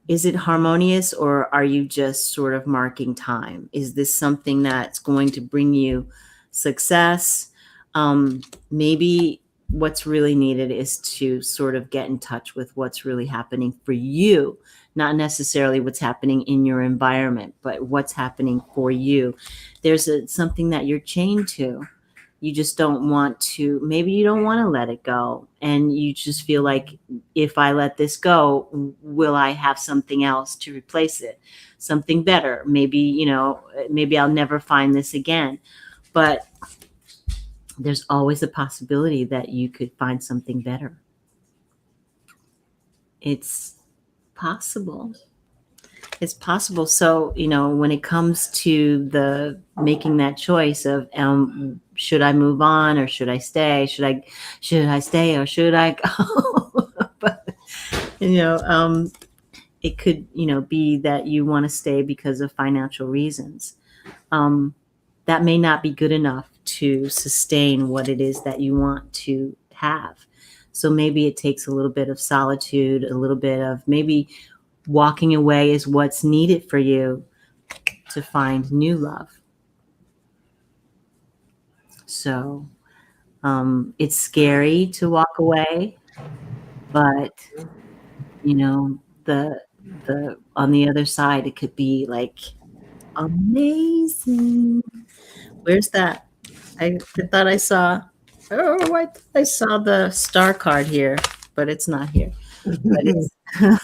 Speaker 2: Is it harmonious, or are you just sort of marking time? Is this something that's going to bring you success? Maybe what's really needed is to sort of get in touch with what's really happening for you, not necessarily what's happening in your environment, but what's happening for you. There's something that you're chained to. You just don't want to, maybe you don't want to let it go. And you just feel like, if I let this go, will I have something else to replace it? Something better. Maybe I'll never find this again. But there's always a possibility that you could find something better. It's possible. It's possible. So, when it comes to the making that choice of, should I move on or should I stay? Should I stay or should I go? But, it could, be that you want to stay because of financial reasons. That may not be good enough to sustain what it is that you want to have. So maybe it takes a little bit of solitude, a little bit of maybe walking away is what's needed for you to find new love. So it's scary to walk away, but the on the other side, it could be like amazing. Where's that? I thought I saw. Oh, I saw the star card here, but it's not here. But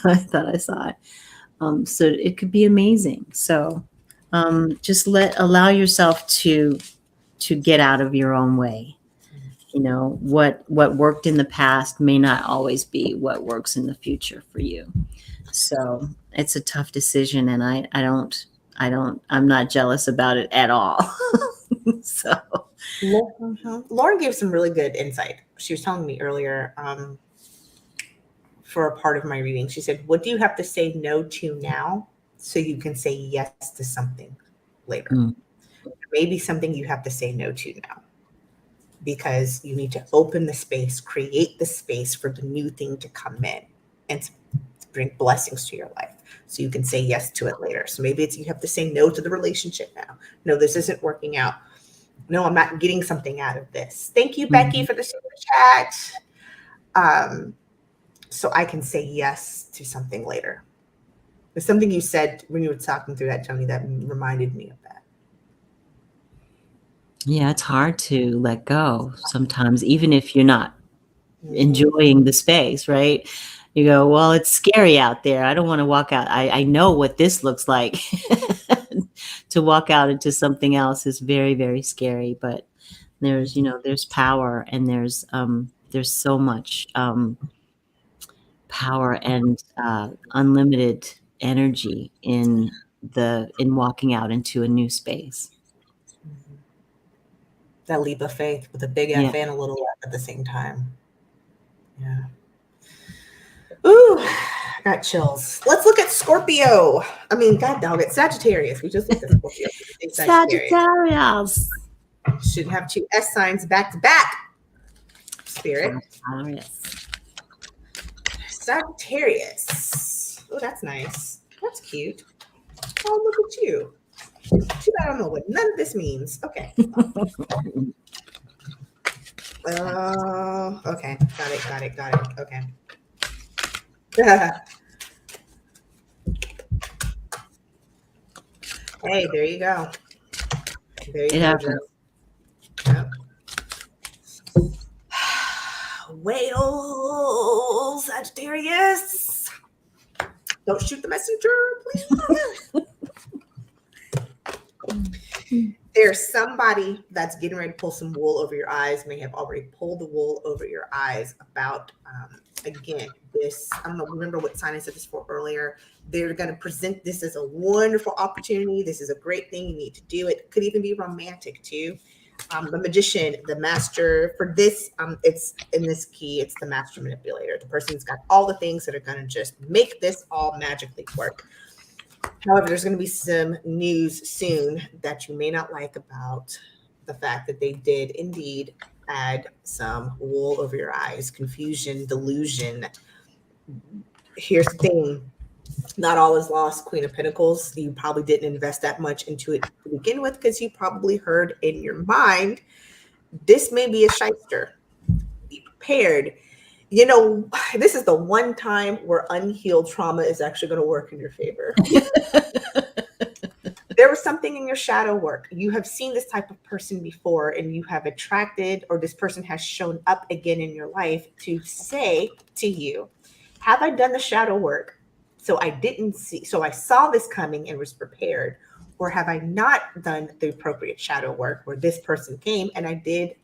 Speaker 2: I thought I saw it. So it could be amazing. So just allow yourself to get out of your own way. What worked in the past may not always be what works in the future for you. So it's a tough decision, and I'm not jealous about it at all. So
Speaker 1: Lauren gave some really good insight. She was telling me earlier, for a part of my reading, she said, what do you have to say no to now so you can say yes to something later? Maybe something you have to say no to now because you need to open the space, create the space for the new thing to come in and to bring blessings to your life so you can say yes to it later. So maybe you have to say no to the relationship now. No, this isn't working out. No, I'm not getting something out of this. Thank you, Becky, for the super chat. So I can say yes to something later. There's something you said when you were talking through that, Tony, that reminded me of that.
Speaker 2: Yeah, it's hard to let go sometimes, even if you're not enjoying the space, right? You go, well, it's scary out there. I don't want to walk out. I know what this looks like. To walk out into something else is very, very scary. But there's, there's power, and there's so much power and unlimited energy in walking out into a new space.
Speaker 1: That leap of faith with a big F and a little F at the same time. Yeah. Ooh, I got chills. Let's look at Scorpio. I mean, God dog it, Sagittarius. We just looked at Scorpio.
Speaker 2: Sagittarius.
Speaker 1: Should have 2 S signs back to back. Spirit. Sagittarius. Oh, that's nice. That's cute. Oh, look at you. I don't know what none of this means. Okay. Okay. Got it. Okay. Hey, there you go. Yep. Whale, Sagittarius. Don't shoot the messenger, please. There's somebody that's getting ready to pull some wool over your eyes, may have already pulled the wool over your eyes about, again, this, I don't know, remember what sign I said this for earlier. They're going to present this as a wonderful opportunity. This is a great thing. You need to do it. Could even be romantic too. The magician, the master for this, it's in this key, it's the master manipulator. The person's got all the things that are going to just make this all magically work. However, there's going to be some news soon that you may not like about the fact that they did indeed add some wool over your eyes, confusion, delusion. Here's the thing. Not all is lost, Queen of Pentacles. You probably didn't invest that much into it to begin with because you probably heard in your mind, this may be a shyster. Be prepared. This is the one time where unhealed trauma is actually going to work in your favor. There was something in your shadow work. You have seen this type of person before, and you have attracted, or this person has shown up again in your life to say to you, have I done the shadow work? So I saw this coming and was prepared, or have I not done the appropriate shadow work where this person came and I did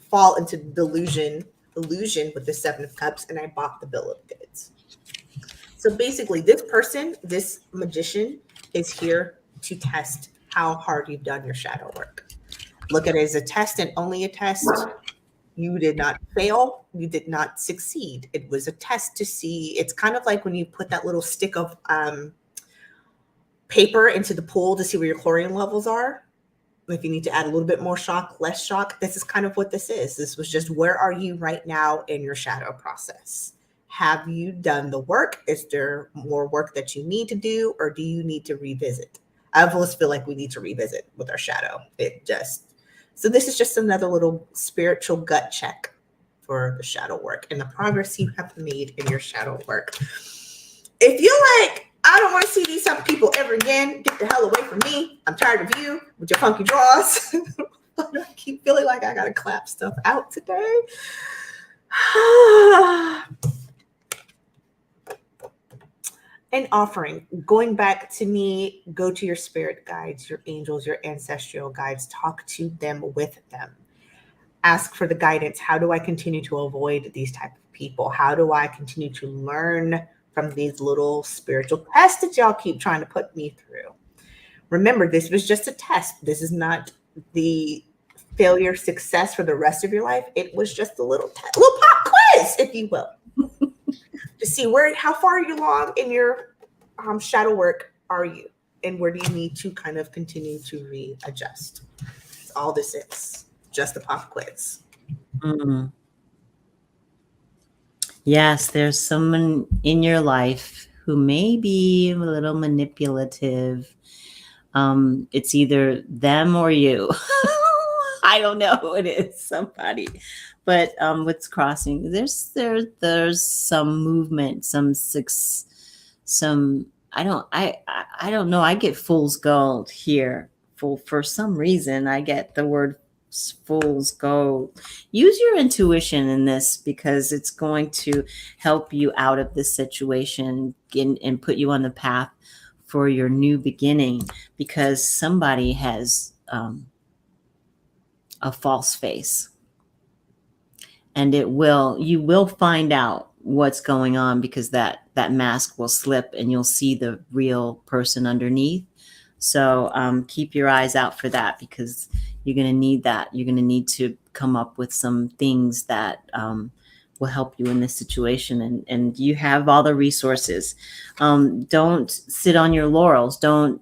Speaker 1: fall into illusion with the 7 of Cups and I bought the bill of goods. So basically this person, this magician, is here to test how hard you've done your shadow work. Look at it as a test and only a test. You did not fail. You did not succeed. It was a test to see. It's kind of like when you put that little stick of paper into the pool to see where your chlorine levels are. If you need to add a little bit more shock, less shock, this is kind of what this is. This was just, where are you right now in your shadow process? Have you done the work? Is there more work that you need to do, or do you need to revisit? I always feel like we need to revisit with our shadow. So this is just another little spiritual gut check for the shadow work and the progress you have made in your shadow work. If you're like, I don't want to see these type of people ever again, get the hell away from me. I'm tired of you with your funky draws. I keep feeling like I got to clap stuff out today. An offering, going back to me, go to your spirit guides, your angels, your ancestral guides, talk to them, with them. Ask for the guidance. How do I continue to avoid these type of people? How do I continue to learn from these little spiritual tests that y'all keep trying to put me through? Remember, this was just a test. This is not the failure success for the rest of your life. It was just a little pop quiz, if you will. To see how far you along in your shadow work are you, and where do you need to kind of continue to readjust. That's all this is, just a pop quiz.
Speaker 2: Mm-hmm. Yes, there's someone in your life who may be a little manipulative. It's either them or you. I don't know who it is, somebody. But what's crossing? There's some movement, some I don't know. I get fool's gold here. For some reason, I get the word fool's gold. Use your intuition in this because it's going to help you out of this situation and put you on the path for your new beginning, because somebody has a false face, and you will find out what's going on, because that mask will slip and you'll see the real person underneath. So keep your eyes out for that, because you're going to need that. You're going to need to come up with some things that will help you in this situation, and you have all the resources. Don't sit on your laurels. Don't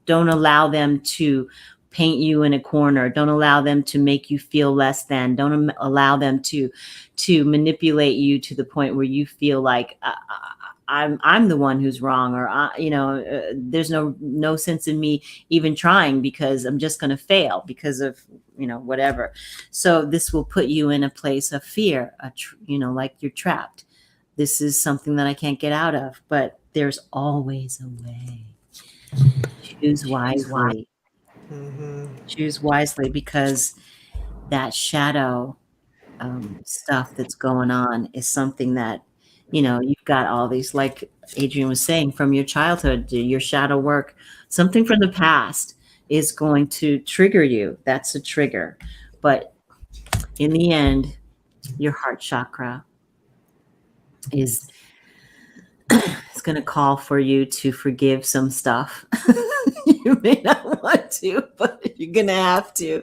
Speaker 2: allow them to paint you in a corner. Don't allow them to make you feel less than. Don't allow them to manipulate you to the point where you feel like I'm the one who's wrong, or there's no sense in me even trying, because I'm just going to fail because of whatever. So this will put you in a place of fear, like you're trapped. This is something that I can't get out of, but there's always a way. Choose wisely. Choose wisely, because that shadow stuff that's going on is something that, you've got all these, like Adrienne was saying, from your childhood, your shadow work, something from the past is going to trigger you. That's a trigger. But in the end, your heart chakra is going to call for you to forgive some stuff. You may not want to, but you're going to have to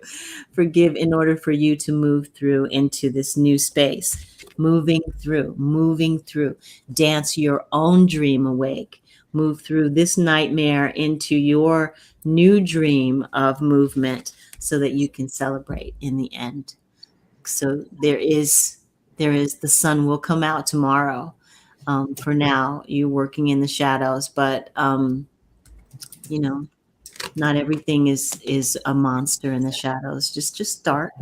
Speaker 2: forgive in order for you to move through into this new space. Moving through, dance your own dream awake, move through this nightmare into your new dream of movement, so that you can celebrate in the end. So there is the sun will come out tomorrow. For now, you're working in the shadows, but not everything is a monster in the shadows. Just start.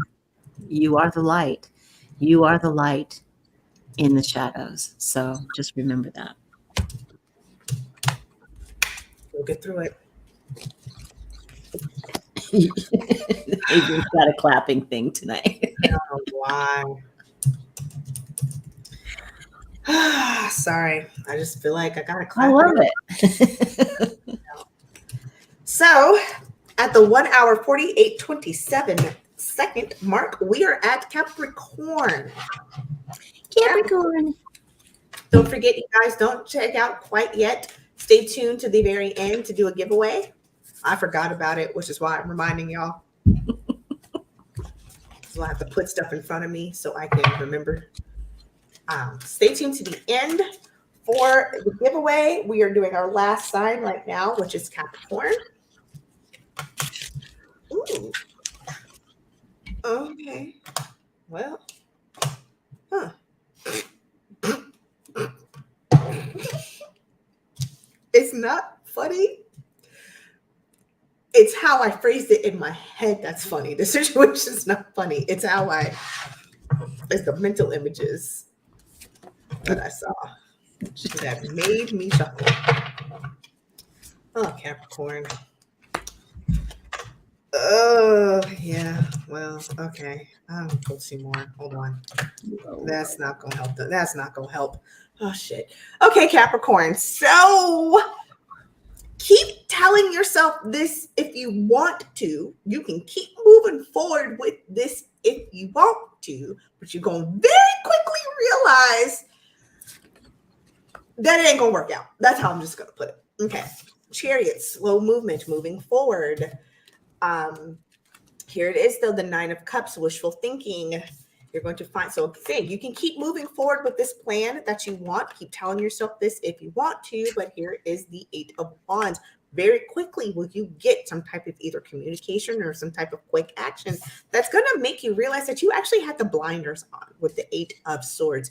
Speaker 2: You are the light. You are the light in the shadows. So just remember that.
Speaker 1: We'll get through it.
Speaker 2: Adrienne's got a clapping thing tonight.
Speaker 1: Oh, why? Sorry, I just feel like I gotta clap.
Speaker 2: I love it.
Speaker 1: So, at the 1 hour 48:27 second mark, we are at Capricorn. Don't forget, you guys, don't check out quite yet. Stay tuned to the very end to do a giveaway. I forgot about it, which is why I'm reminding y'all. So I have to put stuff in front of me so I can remember. Stay tuned to the end for the giveaway. We are doing our last sign right now, which is Capricorn. Ooh. Okay. Well. Huh. It's not funny. It's how I phrased it in my head that's funny. The situation is not funny. It's it's the mental images that I saw that made me chuckle. Oh, Capricorn. Yeah. Well, okay. Go see more. Hold on. That's not gonna help. That's not gonna help. Oh shit. Okay, Capricorn. So keep telling yourself this if you want to. You can keep moving forward with this if you want to, but you're gonna very quickly realize that it ain't gonna work out. That's how I'm just gonna put it. Okay. Chariot, slow movement, moving forward. Here it is, though, the 9 of Cups, wishful thinking. You're going to find, so think you can keep moving forward with this plan that you want. Keep telling yourself this if you want to, but here is the 8 of Wands. Very quickly will you get some type of either communication or some type of quick action that's going to make you realize that you actually had the blinders on with the 8 of Swords.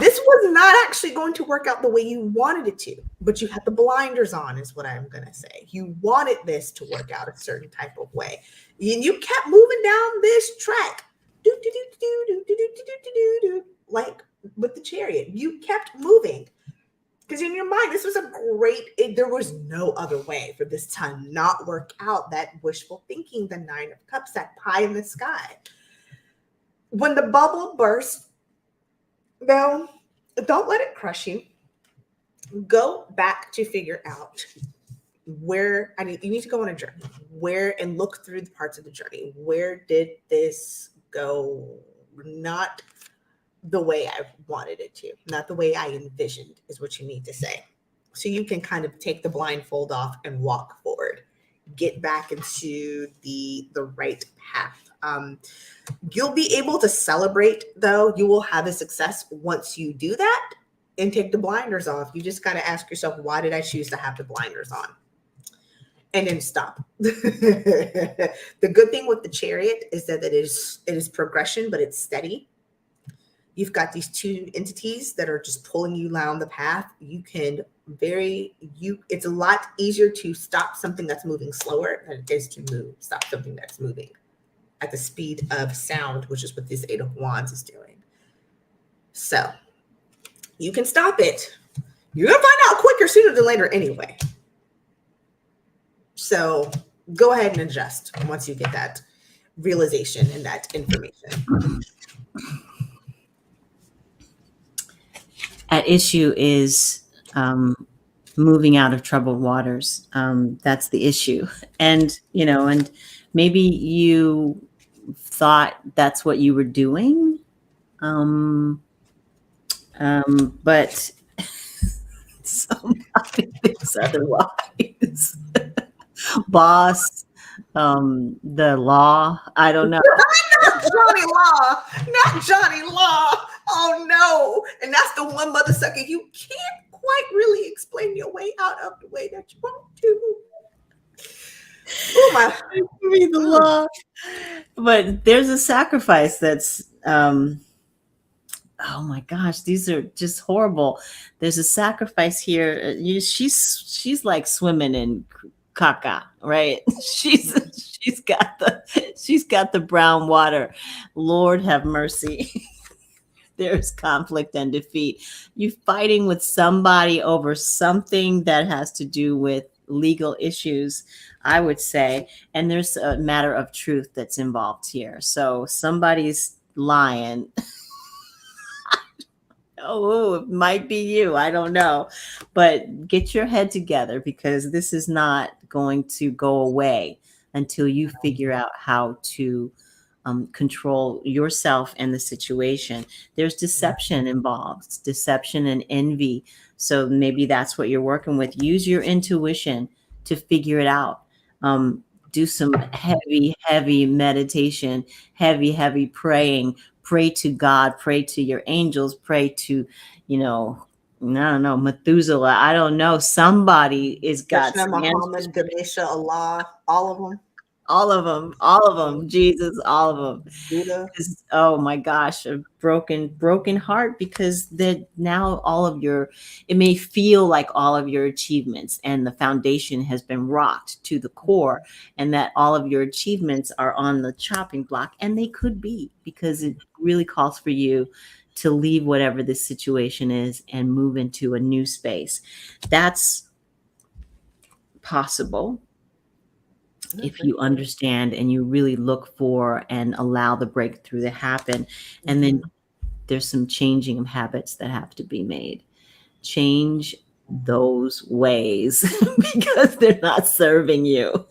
Speaker 1: This was not actually going to work out the way you wanted it to, but you had the blinders on is what I'm going to say. You wanted this to work out a certain type of way. And you kept moving down this track. Like with the Chariot. You kept moving. Because in your mind, this was there was no other way for this to not work out. That wishful thinking, the 9 of Cups, that pie in the sky. When the bubble bursts, no, don't let it crush you. Go back to figure out you need to go on a journey and look through the parts of the journey. Where did this go? Not the way I wanted it to, not the way I envisioned, is what you need to say. So you can kind of take the blindfold off and walk forward, get back into the right path. You'll be able to celebrate, though. You will have a success once you do that and take the blinders off. You just got to ask yourself, why did I choose to have the blinders on? And then stop. The good thing with the Chariot is that it is progression, but it's steady. You've got these two entities that are just pulling you down the path. It's a lot easier to stop something that's moving slower than it is to stop something that's moving at the speed of sound, which is what this 8 of Wands is doing. So you can stop it. You're going to find out quicker sooner than later anyway. So go ahead and adjust once you get that realization and that information.
Speaker 2: At issue is moving out of troubled waters. That's the issue. And, and maybe you thought that's what you were doing. But somebody thinks otherwise. Boss, the law, I don't know.
Speaker 1: Not Johnny Law. Oh no. And that's the one mother sucker you can't quite really explain your way out of the way that you want to. Oh my.
Speaker 2: Read the law. But there's a sacrifice that's oh my gosh, these are just horrible. There's a sacrifice here. She's like swimming in caca, right? She's got the brown water. Lord have mercy. There's conflict and defeat. You're fighting with somebody over something that has to do with legal issues, I would say. And there's a matter of truth that's involved here. So somebody's lying. Oh, it might be you. I don't know. But get your head together, because this is not going to go away until you figure out how to control yourself and the situation. There's deception involved, deception and envy. So maybe that's what you're working with. Use your intuition to figure it out. Do some heavy meditation, heavy praying. Pray to God, pray to your angels, pray to, I don't know, Methuselah. I don't know. Somebody is got
Speaker 1: Krishna, Muhammad, Ganesha, Allah, all of them.
Speaker 2: All of them, Jesus, all of them.
Speaker 1: Buddha.
Speaker 2: Oh my gosh, a broken heart, because now it may feel like all of your achievements and the foundation has been rocked to the core, and that all of your achievements are on the chopping block, and they could be, because it really calls for you to leave whatever this situation is and move into a new space. That's possible. If you understand and you really look for and allow the breakthrough to happen. And then there's some changing of habits that have to be made. Change those ways because they're not serving you.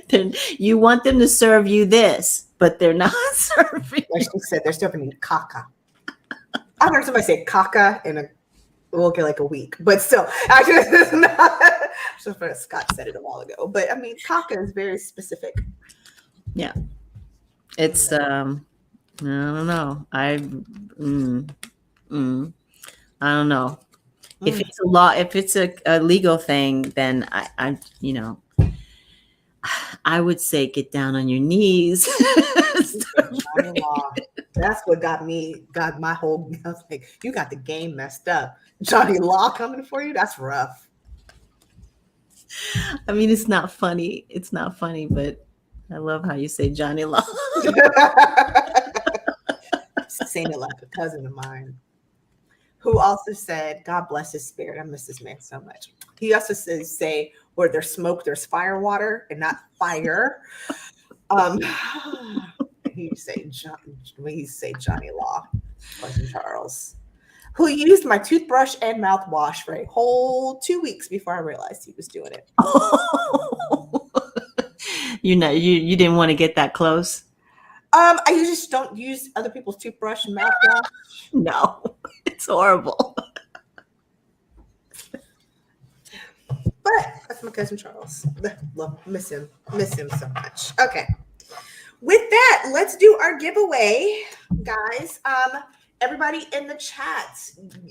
Speaker 2: Then you want them to serve you this, but they're not serving you.
Speaker 1: Like she said, they're serving you caca. I heard somebody say caca in like a week, but still, it's not. Scott said it a while ago, but I mean, caca is very specific. Yeah,
Speaker 2: it's I don't know. I don't know. If it's a law, if it's a legal thing, then I would say get down on your knees.
Speaker 1: That's what got my whole. I was like, you got the game messed up. Johnny Law coming for you? That's rough.
Speaker 2: I mean, it's not funny. It's not funny, but I love how you say Johnny Law.
Speaker 1: Saying it like a cousin of mine. who also said, God bless his spirit. I miss this man so much. He also says, say, where there's smoke, there's fire water and not fire. He say Johnny Law, Cousin Charles, who used my toothbrush and mouthwash for a whole 2 weeks before I realized he was doing it.
Speaker 2: You didn't want to get that close?
Speaker 1: I usually just don't use other people's toothbrush and mouthwash.
Speaker 2: No, it's horrible.
Speaker 1: But that's my cousin Charles. Miss him so much. Okay. With that, let's do our giveaway, guys. Everybody in the chat,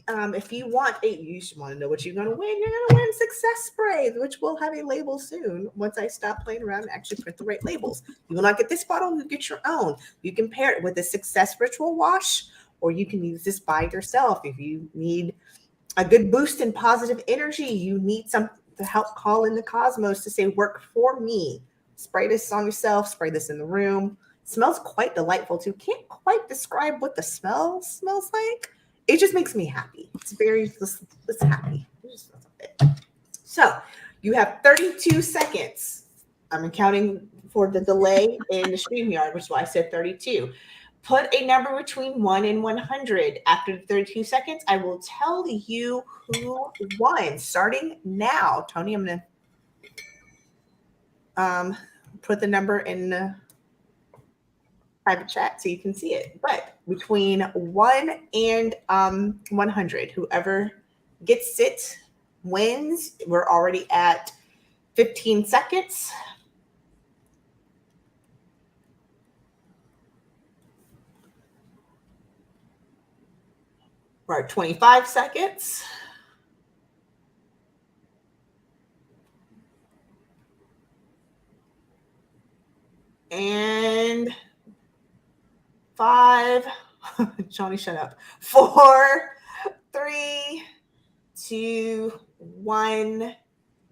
Speaker 1: if you want you should want to know what you're going to win. You're going to win success spray, which will have a label soon once I stop playing around and actually print the right labels. You will not get this bottle, you get your own. You can pair it with a success ritual wash, or you can use this by yourself. If you need a good boost in positive energy, you need something to help call in the cosmos to say, work for me. Spray this on yourself, spray this in the room. It smells quite delightful too. Can't quite describe what the smell smells like. It just makes me happy. It's happy. So you have 32 seconds. I'm counting for the delay in the StreamYard, which is why I said 32. Put a number between 1 and 100. After 32 seconds, I will tell you who won. Starting now. Tony, I'm going to put the number in the private chat so you can see it. But between 1 and 100, whoever gets it wins. We're already at 15 seconds. We're at 25 seconds. And 5, Johnny, shut up. 4, 3, 2, 1.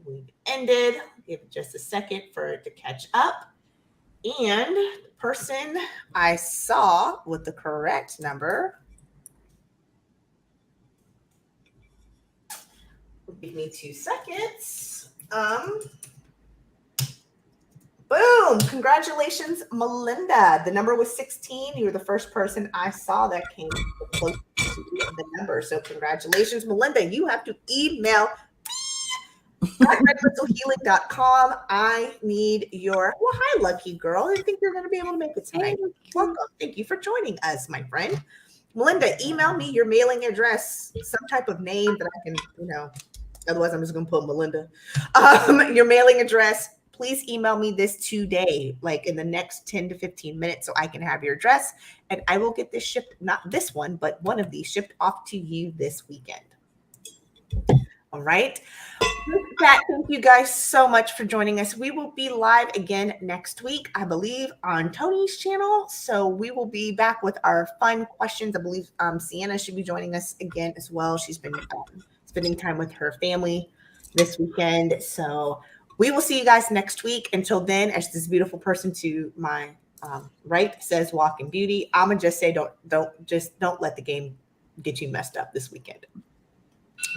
Speaker 1: We've ended. Give it just a second for it to catch up. And the person I saw with the correct number, give me 2 seconds. Boom! Congratulations, Melinda. The number was 16. You were the first person I saw that came close to the number. So congratulations, Melinda. You have to email redcrystalhealing.com. I need your, well, hi, lucky girl. I think you're going to be able to make it tonight. Welcome. Thank you for joining us, my friend. Melinda, email me your mailing address, some type of name that I can, otherwise I'm just going to put Melinda. Your mailing address. Please email me this today, like in the next 10 to 15 minutes, so I can have your address, and I will get this shipped, not this one, but one of these shipped off to you this weekend. All right. With that, thank you guys so much for joining us. We will be live again next week, I believe, on Tony's channel. So we will be back with our fun questions. I believe Sienna should be joining us again as well. She's been spending time with her family this weekend. So we will see you guys next week. Until then, as this beautiful person to my right says, walk in beauty. I'm gonna just say, don't let the game get you messed up this weekend.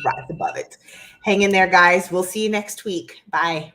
Speaker 1: Rise above it. Hang in there, guys. We'll see you next week. Bye.